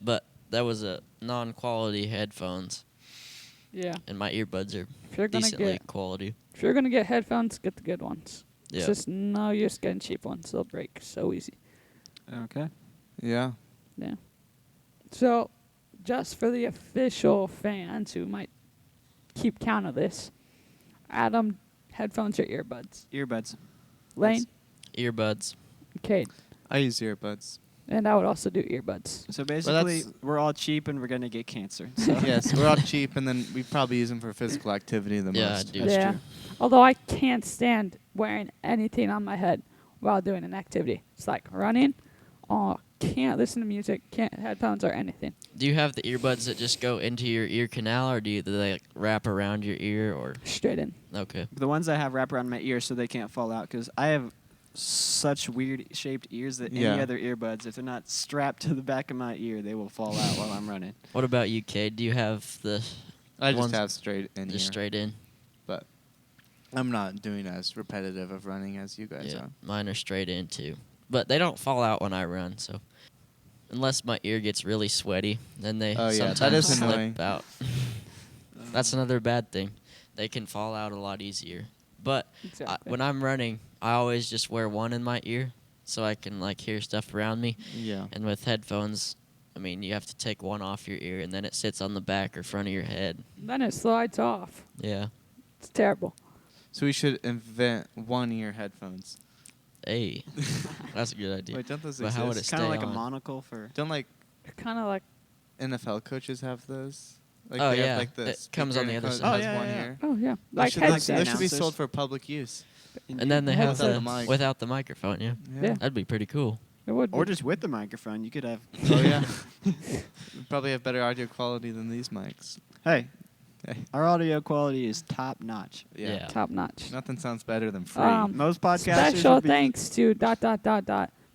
But that was a non-quality headphones, Yeah. and my earbuds are If you're gonna decently get quality. headphones, get the good ones. Yeah. It's just no use getting cheap ones. They'll break so easy. Okay. Yeah. Yeah. So, just for the official fans who might keep count of this, Adam, headphones or earbuds? Earbuds. Lane, Earbuds. Cade, I use earbuds. and I would also do earbuds. So basically, that's- we're all cheap and we're gonna get cancer. So. Yes, we're all cheap, and then we probably use them for physical activity the Yeah, most. I do. That's yeah. true. Although I can't stand wearing anything on my head while doing an activity. It's like running. Oh, can't listen to music. Can't headphones or anything. Do you have the earbuds that just go into your ear canal, or do they like, wrap around your ear? Or Straight in. okay. The ones I have wrap around my ears so they can't fall out because I have such weird shaped ears that Yeah. any other earbuds, if they're not strapped to the back of my ear, they will fall out while I'm running. What about you, Cade? Do you have the I just ones have straight in just here, straight in? but I'm not doing as repetitive of running as you guys Yeah, are. mine are straight in too, but they don't fall out when I run. So unless my ear gets really sweaty, then they Oh, yeah, that sometimes is slip annoying. out. That's another bad thing. They can fall out a lot easier. But Exactly. when I'm running, I always just wear one in my ear so I can like hear stuff around me. Yeah. And with headphones, I mean, you have to take one off your ear, and then it sits on the back or front of your head. Then it slides off. Yeah. It's terrible. So we should invent one-ear headphones. Hey, that's a good idea. Wait, don't those But exist? how would it It's kind of stay like a on? monocle for. Don't like Kind of like, NFL coaches have those? Like Oh, they yeah. have like the It comes speaker on the and other it side. has Oh, yeah, one yeah, ear. oh yeah, Those like should, headsets. those should be Announcers. sold for public use. And then they have Without the the mic. without the microphone. Yeah. Yeah. That'd be pretty cool. It would. Or be. just with the microphone, you could have. Oh yeah. We probably have better audio quality than these mics. Hey, Hey. our audio quality is top notch. Yeah. top notch. Nothing sounds better than free. Most podcasters. Special would be- thanks to ...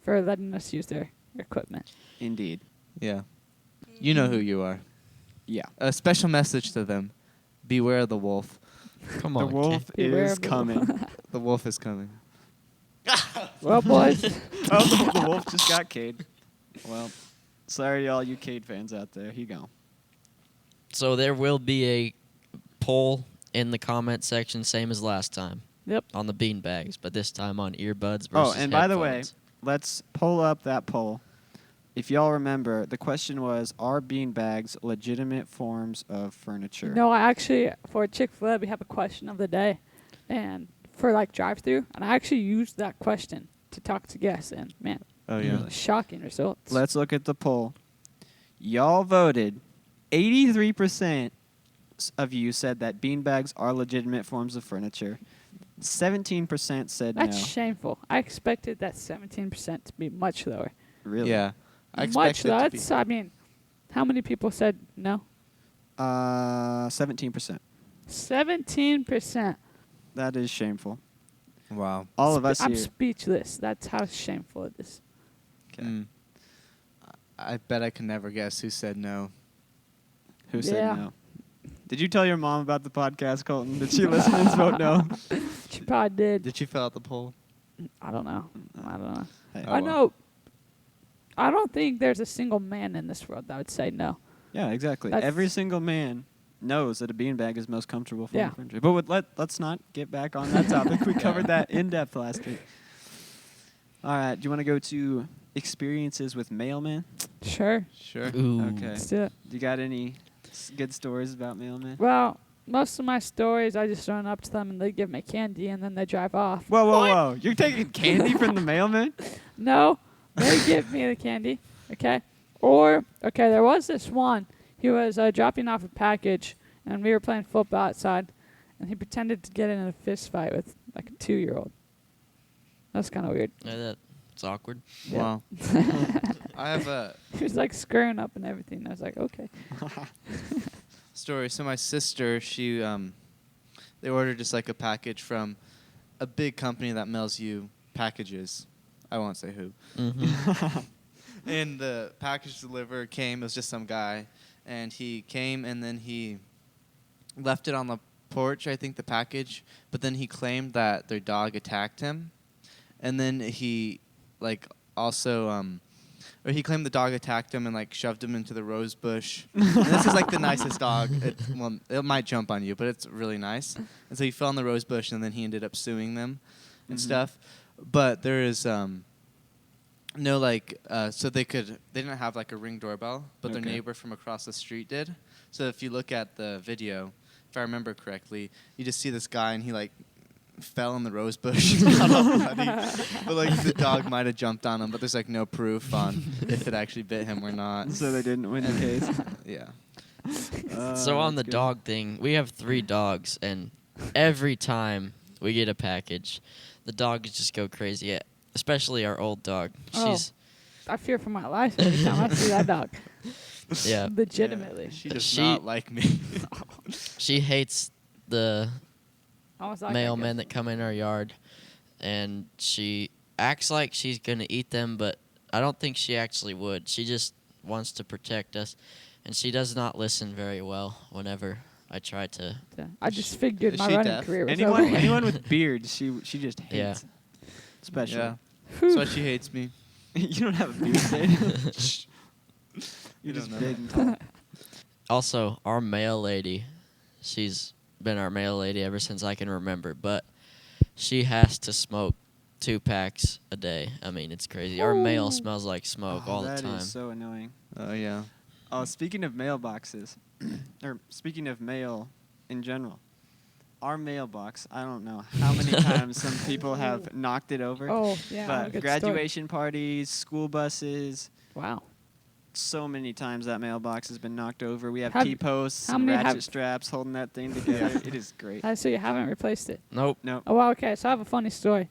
for letting us use their equipment. Indeed. Yeah. You know who you are. Yeah. A special message to them. Beware the wolf. Come The on, wolf Beware is of the coming. The wolf is coming. Well, boys, Oh, the wolf just got Cade. Well, sorry to all you Cade fans out there. Here you go. So there will be a poll in the comment section, same as last time, yep. on the bean bags, but this time on earbuds versus Oh, and by the way, headphones. let's pull up that poll. If y'all remember, the question was, are beanbags legitimate forms of furniture? No, I actually, for Chick-fil-A, we have a question of the day, and for like drive-through, and I actually used that question to talk to guests, and man, Oh yeah. Really? shocking results. Let's look at the poll. Y'all voted. 83% of you said that beanbags are legitimate forms of furniture. 17% said That's no. shameful. I expected that 17% to be much lower. Really? Yeah. I Much expect it lower. to be. That's, I mean, how many people said no? 17%. 17%. That is shameful. Wow. All of us I'm here. speechless. That's how shameful it is. Okay. Mm. I bet I can never guess who said no. Who Yeah. said no? Did you tell your mom about the podcast, Colton? Did she listen and vote no? She probably did. Did you fill out the poll? I don't know. I don't know. Hey. Oh, I well. know. I don't think there's a single man in this world that would say no. Yeah, exactly. That's- Every single man knows that a beanbag is most comfortable for Yeah. furniture. But let's not get back on that topic. We covered that in depth last week. All right. Do you want to go to experiences with mailmen? Sure. Sure. Ooh. Okay. Let's do it. Do you got any good stories about mailmen? Well, most of my stories, I just run up to them and they give me candy and then they drive off. Whoa, whoa, whoa! You're taking candy from the mailman? No, they give me the candy. Okay. Or, okay, there was this one. He was dropping off a package and we were playing football outside and he pretended to get in a fist fight with like a 2-year-old. That's kind of weird. Yeah, that's awkward. Yeah. Wow. I have a He was like screwing up and everything. I was like, okay. story. So my sister, she they ordered just like a package from a big company that mails you packages. I won't say who. Mm-hmm. And the package deliverer came. It was just some guy, and he came and then he left it on the porch, I think, the package. But then he claimed that their dog attacked him, and then he like also or he claimed the dog attacked him and like shoved him into the rose bush. And this is like the nicest dog. Well, it might jump on you, but it's really nice. And so he fell in the rose bush, and then he ended up suing them and stuff. But there is no like so they didn't have like a Ring doorbell, but their neighbor from across the street did. So if you look at the video, if I remember correctly, you just see this guy and he like fell in the rose bush. Got all bloody. But like the dog might have jumped on him, but there's like no proof on if it actually bit him or not. So they didn't win the case. Yeah. So on the that's good. dog thing, we have 3 dogs, and every time we get a package, the dogs just go crazy. Especially our old dog. Oh. She's I fear for my life every time I see that dog. yeah. Legitimately. Yeah, she does She- not like me. She hates the Almost like mailmen that come in our yard, and she acts like she's gonna eat them, but I don't think she actually would. She just wants to protect us, and she does not listen very well whenever I try to. I just figured Is my she running deaf? career was Anyone over. anyone with beards, she just hates. Yeah. Especially. Yeah. Whew. That's why she hates me. You don't have a beard, Dave. You You're just don't know big that. and tall. Also, our mail lady, she's been our mail lady ever since I can remember, but she has to smoke 2 packs a day. I mean, it's crazy. Our mail Ooh. smells like smoke Oh, all the that time. is so annoying. Oh yeah. Oh, speaking of mailboxes, or speaking of mail in general, our mailbox, I don't know how many times some people have knocked it over. Oh, yeah. But good graduation parties, school buses, Story. Wow. so many times that mailbox has been knocked over. We have Have- T-posts how and many ratchet have- straps holding that thing together. It is great. So you haven't replaced it? Nope. No. Oh, well, okay. So I have a funny story.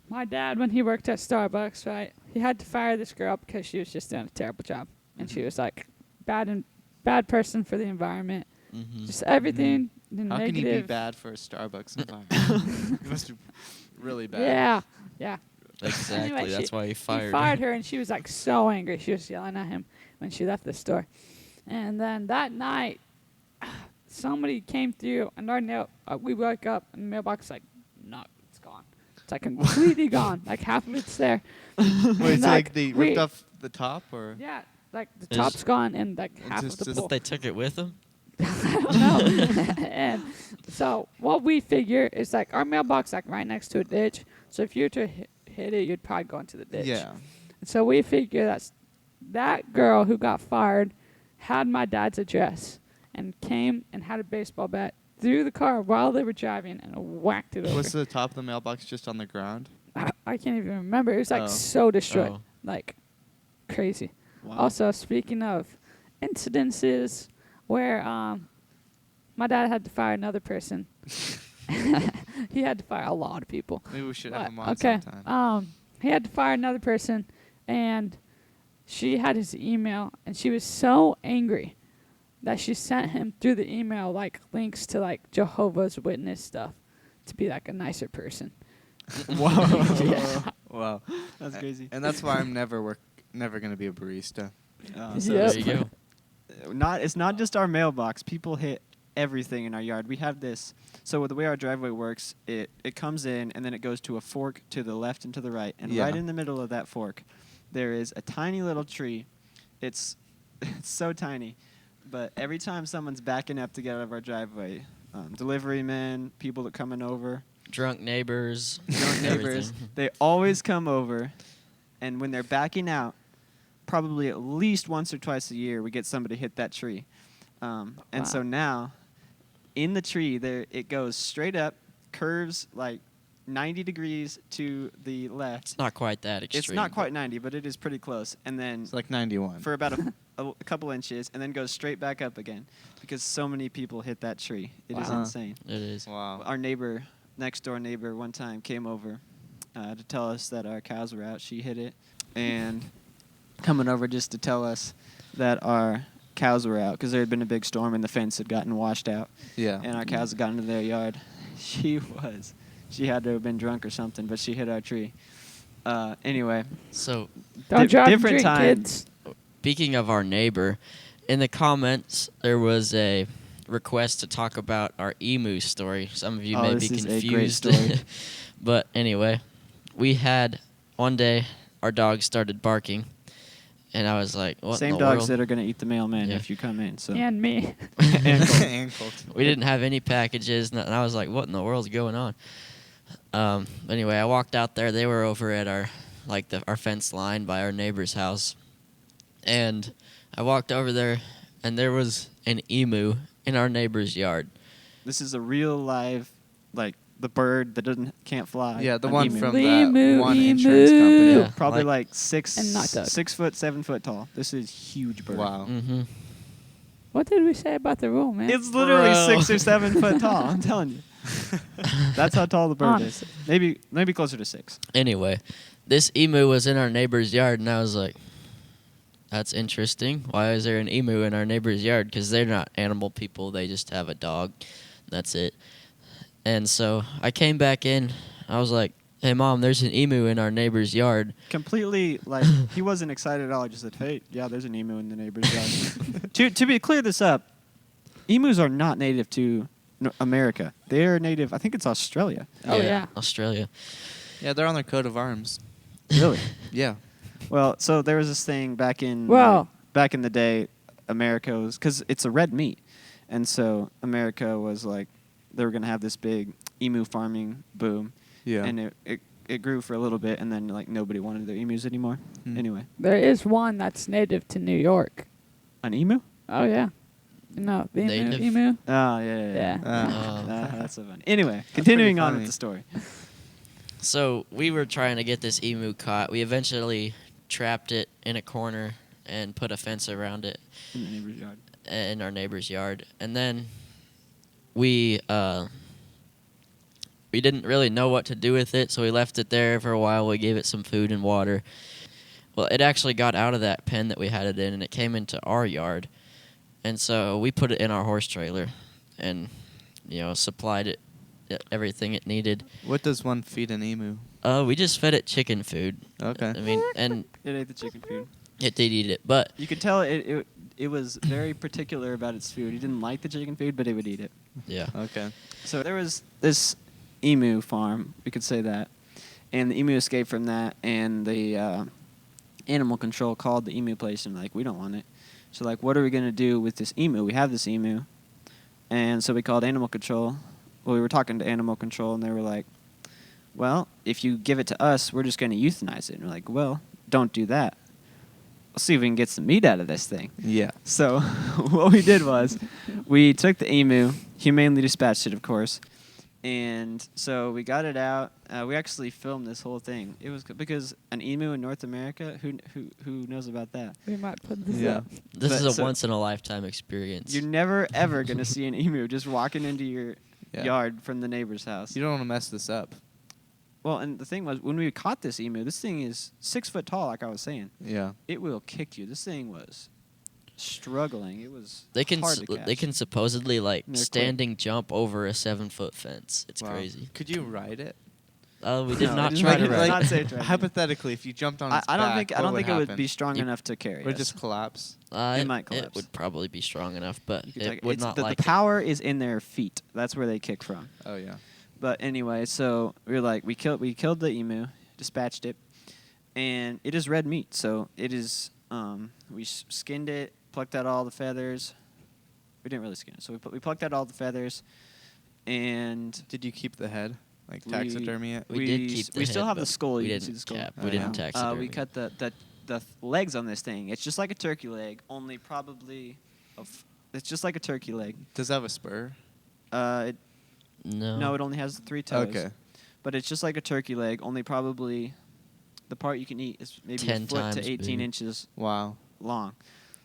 My dad, when he worked at Starbucks, right, he had to fire this girl because she was just doing a terrible job, and she was like bad person for the environment. Mm-hmm. Just everything. The How can he be negative. bad for a Starbucks environment? He must be really bad. Yeah, yeah. Exactly. Anyway, That's why he He fired fired her, and she was like so angry. She was yelling at him when she left the store. And then that night, somebody came through, and we woke up, and the mailbox like, no, it's gone. It's like completely gone. Like half of it's there. Wait, And, so like they we- ripped off the top, or? Yeah, like the Is- top's gone, and like It's half of just- the just pole. They took it with them? I don't know. And so what we figure is like our mailbox like right next to a ditch. So if you were to hit it, you'd probably go into the ditch. Yeah. And so we figure that girl who got fired had my dad's address and came and had a baseball bat through the car while they were driving and whacked it over. Was the top of the mailbox just on the ground? I can't even remember. It was like Oh. so destroyed, Oh. like crazy. Wow. Also, speaking of incidences where my dad had to fire another person. He had to fire a lot of people. Maybe we should But, have him on okay. sometime. He had to fire another person, and she had his email, and she was so angry that she sent him through the email like links to like Jehovah's Witness stuff to be like a nicer person. Whoa. Yeah. Wow. That's crazy. And that's why I'm never gonna be a barista. So Yep. There you go. it's not just our mailbox. People hit everything in our yard. We have this. So the way our driveway works, it comes in and then it goes to a fork to the left and to the right. And Yeah. right in the middle of that fork, there is a tiny little tree. It's so tiny, but every time someone's backing up to get out of our driveway, delivery men, people that coming over, Drunk neighbors. drunk neighbors, everything. they always come over, and when they're backing out, probably at least once or twice a year, we get somebody hit that tree. And so Wow. now, in the tree, there it goes straight up, curves like 90 degrees to the left. It's not quite that extreme. It's not quite 90, but it is pretty close. And then It's like 91. for about a couple inches, and then goes straight back up again, because so many people hit that tree. It is Wow. insane. It is. Wow. Our neighbor, next door neighbor, one time came over to tell us that our cows were out. She hit it, and coming over just to tell us that our cows were out because there had been a big storm and the fence had gotten washed out, Yeah. and our cows had gotten into their yard. She had to have been drunk or something, but she hit our tree. Anyway, So, Don't drive and different drink, time. kids. speaking of our neighbor, in the comments there was a request to talk about our emu story. Some of you may be this is confused. a great story. But anyway, we had one day our dog started barking, and I was like, "What Same in the dogs world?" that are going to eat the mailman Yeah. if you come in. So And me. And Colt. And Colt. We didn't have any packages, and I was like, "What in the world's going on?" Anyway, I walked out there. They were over at our fence line by our neighbor's house, and I walked over there, and there was an emu in our neighbor's yard. This is a real live, like the bird that can't fly. Yeah, the an one emu. from Emu, that one emu. insurance company. Yeah. Probably like- like six, And not Doug. 6 foot, 7 foot tall. This is huge bird. Wow. Mm-hmm. What did we say about the rule, man? It's literally Bro. 6 or 7 foot tall. I'm telling you. That's how tall the bird Honestly. is. Maybe closer to 6. Anyway, this emu was in our neighbor's yard, and I was like, "That's interesting. Why is there an emu in our neighbor's yard? Because they're not animal people. They just have a dog. That's it." And so I came back in. I was like, "Hey, Mom, there's an emu in our neighbor's yard." Completely, like, he wasn't excited at all. He just said, hey, yeah, there's an emu in the neighbor's yard. to be clear this up, emus are not native to America. They are native, I think it's Australia. Oh, yeah. Australia. Yeah, they're on their coat of arms. Really? Yeah. Well, so there was this thing back in Well- back in the day, America was, because it's a red meat, and so America was like, they were going to have this big emu farming boom, Yeah. and it grew for a little bit, and then like nobody wanted their emus anymore. Hmm. Anyway, There is one that's native to New York. an emu? Oh, yeah. No, the emu. Native? Emu? Oh, yeah. Yeah. That's so funny. Anyway, continuing on funny. with the story. So we were trying to get this emu caught. We eventually trapped it in a corner and put a fence around it In the neighbor's yard. in our neighbor's yard. And then we didn't really know what to do with it, so we left it there for a while. We gave it some food and water. Well, it actually got out of that pen that we had it in, and it came into our yard. And so we put it in our horse trailer and, supplied it everything it needed. What does one feed an emu? We just fed it chicken food. Okay. I mean, and It ate the chicken food. it did eat it, but You could tell it was very particular about its food. It didn't like the chicken food, but it would eat it. yeah. Okay. So there was this emu farm, we could say that, and the emu escaped from that, and the animal control called the emu place and like, we don't want it. So like, what are we gonna do with this emu? We have this emu, and so we called animal control. Well, we were talking to animal control, and they were like, well, if you give it to us, we're just gonna euthanize it. And we're like, well, don't do that. Let's see if we can get some meat out of this thing. Yeah. So what we did was we took the emu, humanely dispatched it, of course, and so we got it out. We actually filmed this whole thing. It was because an emu in North America, who knows about that? We might put this Yeah. up. This But is a so- once in a lifetime experience. You're never ever gonna see an emu just walking into your Yeah. yard from the neighbor's house. You don't want to mess this up. Well, and the thing was, when we caught this emu, this thing is 6 foot tall, like I was saying. Yeah. It will kick you. This thing was struggling. It was They can hard to catch. they can supposedly like And they're quick. standing jump over a 7-foot fence. It's Wow. crazy. Could you ride it? We did No, not it try didn't to like- ride. not it. safe to ride. Hypothetically, if you jumped on its I don't back, think what it would happen? be strong You- enough to carry. Would it us. just collapse? It might It collapse. would probably be strong enough, but You could it take- would it's not the like. power is in their feet. That's where they kick from. Oh yeah. But anyway, so we were like, we killed the emu, dispatched it, and it is red meat. So it is. We skinned it, plucked out all the feathers. We didn't really skin it, so we plucked out all the feathers, and Did you keep the head? Like We- taxidermy it? We did keep the we still head, have the but skull. We You can didn't see the skull. cap. Oh, We didn't yeah. taxidermy. We cut the legs on this thing. It's just like a turkey leg, only probably. It's just like a turkey leg. Does it have a spur? It, No. no, it only has 3 toes. Okay. But it's just like a turkey leg, only probably the part you can eat is maybe 10 a foot times to 18 bigger. inches Wow. long.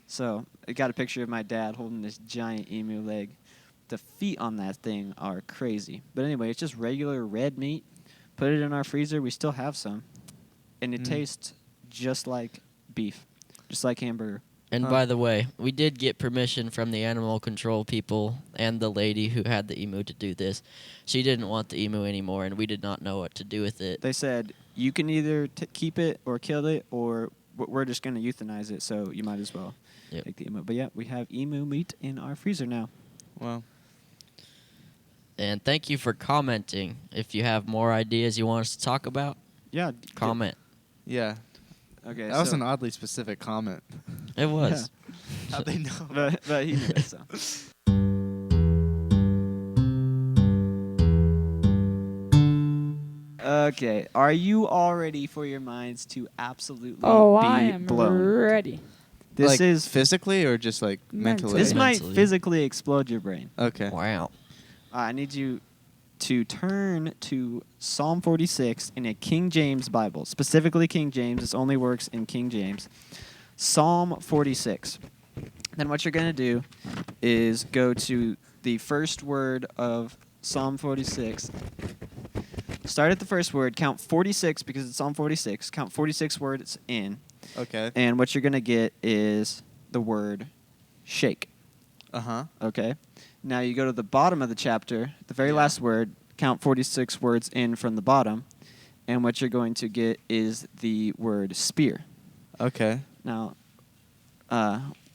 So I got a picture of my dad holding this giant emu leg. The feet on that thing are crazy. But anyway, it's just regular red meat. Put it in our freezer. We still have some. And it Mm. tastes just like beef, just like hamburger. And Huh. by the way, we did get permission from the animal control people and the lady who had the emu to do this. She didn't want the emu anymore, and we did not know what to do with it. They said, you can either keep it or kill it, or we're just going to euthanize it, so you might as well Yep. take the emu. But yeah, we have emu meat in our freezer now. Well, And thank you for commenting. If you have more ideas you want us to talk about, Yeah. comment. yeah. Okay. That was so- an oddly specific comment. It was. How'd they know? but he knew it, so. Okay. Are you all ready for your minds to absolutely Oh, be I am blown? ready. This like is physically or just like mentally? this might Mentally. physically explode your brain. Okay. Wow. I need you to turn to Psalm 46 in a King James Bible, specifically King James. This only works in King James. Psalm 46. Then what you're going to do is go to the first word of Psalm 46. Start at the first word, count 46 because it's Psalm 46. Count 46 words in. Okay. And what you're going to get is the word shake. Uh-huh. Okay? Now you go to the bottom of the chapter, the very Yeah. last word, count 46 words in from the bottom, and what you're going to get is the word spear. Okay. Now,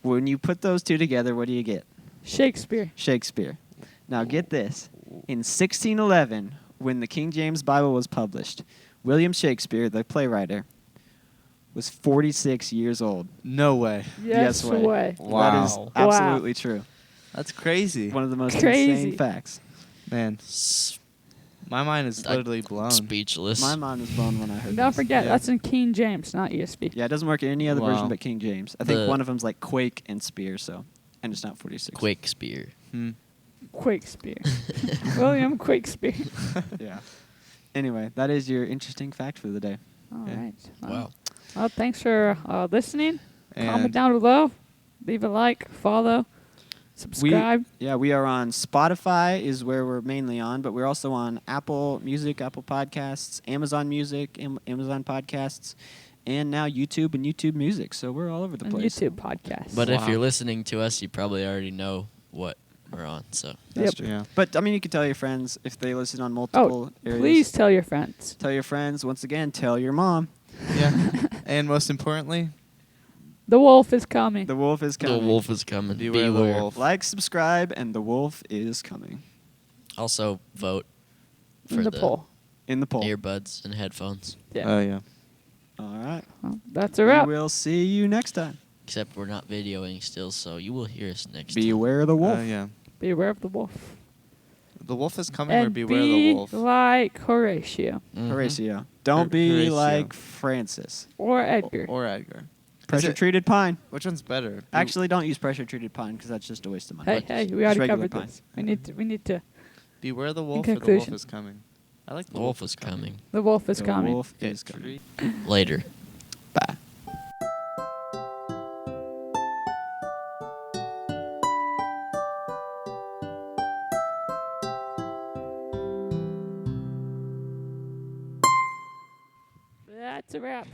when you put those two together, what do you get? Shakespeare. Shakespeare. Now get this. In 1611, when the King James Bible was published, William Shakespeare, the playwright, was 46 years old. No way. Yes way. Wow. That is absolutely true. That's crazy. One of the most Crazy. insane facts. Man, my mind is I- literally blown. Speechless. My mind was blown when I heard Don't this. forget, Yeah. that's in King James, not ESV. Yeah, it doesn't work in any other version Wow. but King James. I think The- one of them's like Quake and Spear, so, and it's not 46. Quake spear. Hmm. Quakespeare. William Quakespeare. Yeah. Anyway, that is your interesting fact for the day. All Yeah. right. Wow. Well, thanks for listening. Comment And down below. Leave a like, follow, subscribe. Yeah, we are on Spotify is where we're mainly on, but we're also on Apple Music, Apple Podcasts, Amazon Music, Amazon Podcasts, and now YouTube and YouTube Music. So we're all over the and place. YouTube podcast. But if Wow. you're listening to us, you probably already know what we're on. So That's Yep. true. Yeah. But I mean, you can tell your friends if they listen on oh, multiple areas. please tell your friends. Tell your friends. Once again, tell your mom. Yeah. And most importantly, The wolf is coming. The wolf is coming. the wolf is coming. beware the wolf. Like, subscribe, and the wolf is coming. Also vote for in the poll. In the poll. earbuds and headphones. Yeah. Oh yeah. All right. Well, that's a wrap. We will see you next time. Except we're not videoing still, so you will hear us next time. Beware the wolf. Oh yeah. Beware of the wolf. The wolf is coming, or And beware be the wolf. like Horatio Mhm. Horatio. Don't be Horatio. like Francis. or Edgar. Or Edgar. Pressure treated pine. Which one's better? Actually, don't use pressure treated pine because that's just a waste of money. Hey, we already regular covered pine. this. We need to. Beware the wolf, or the wolf conclusion. is coming. I like The wolf is coming. The wolf is The coming. wolf Okay, is coming. Later. Bye. That's a wrap.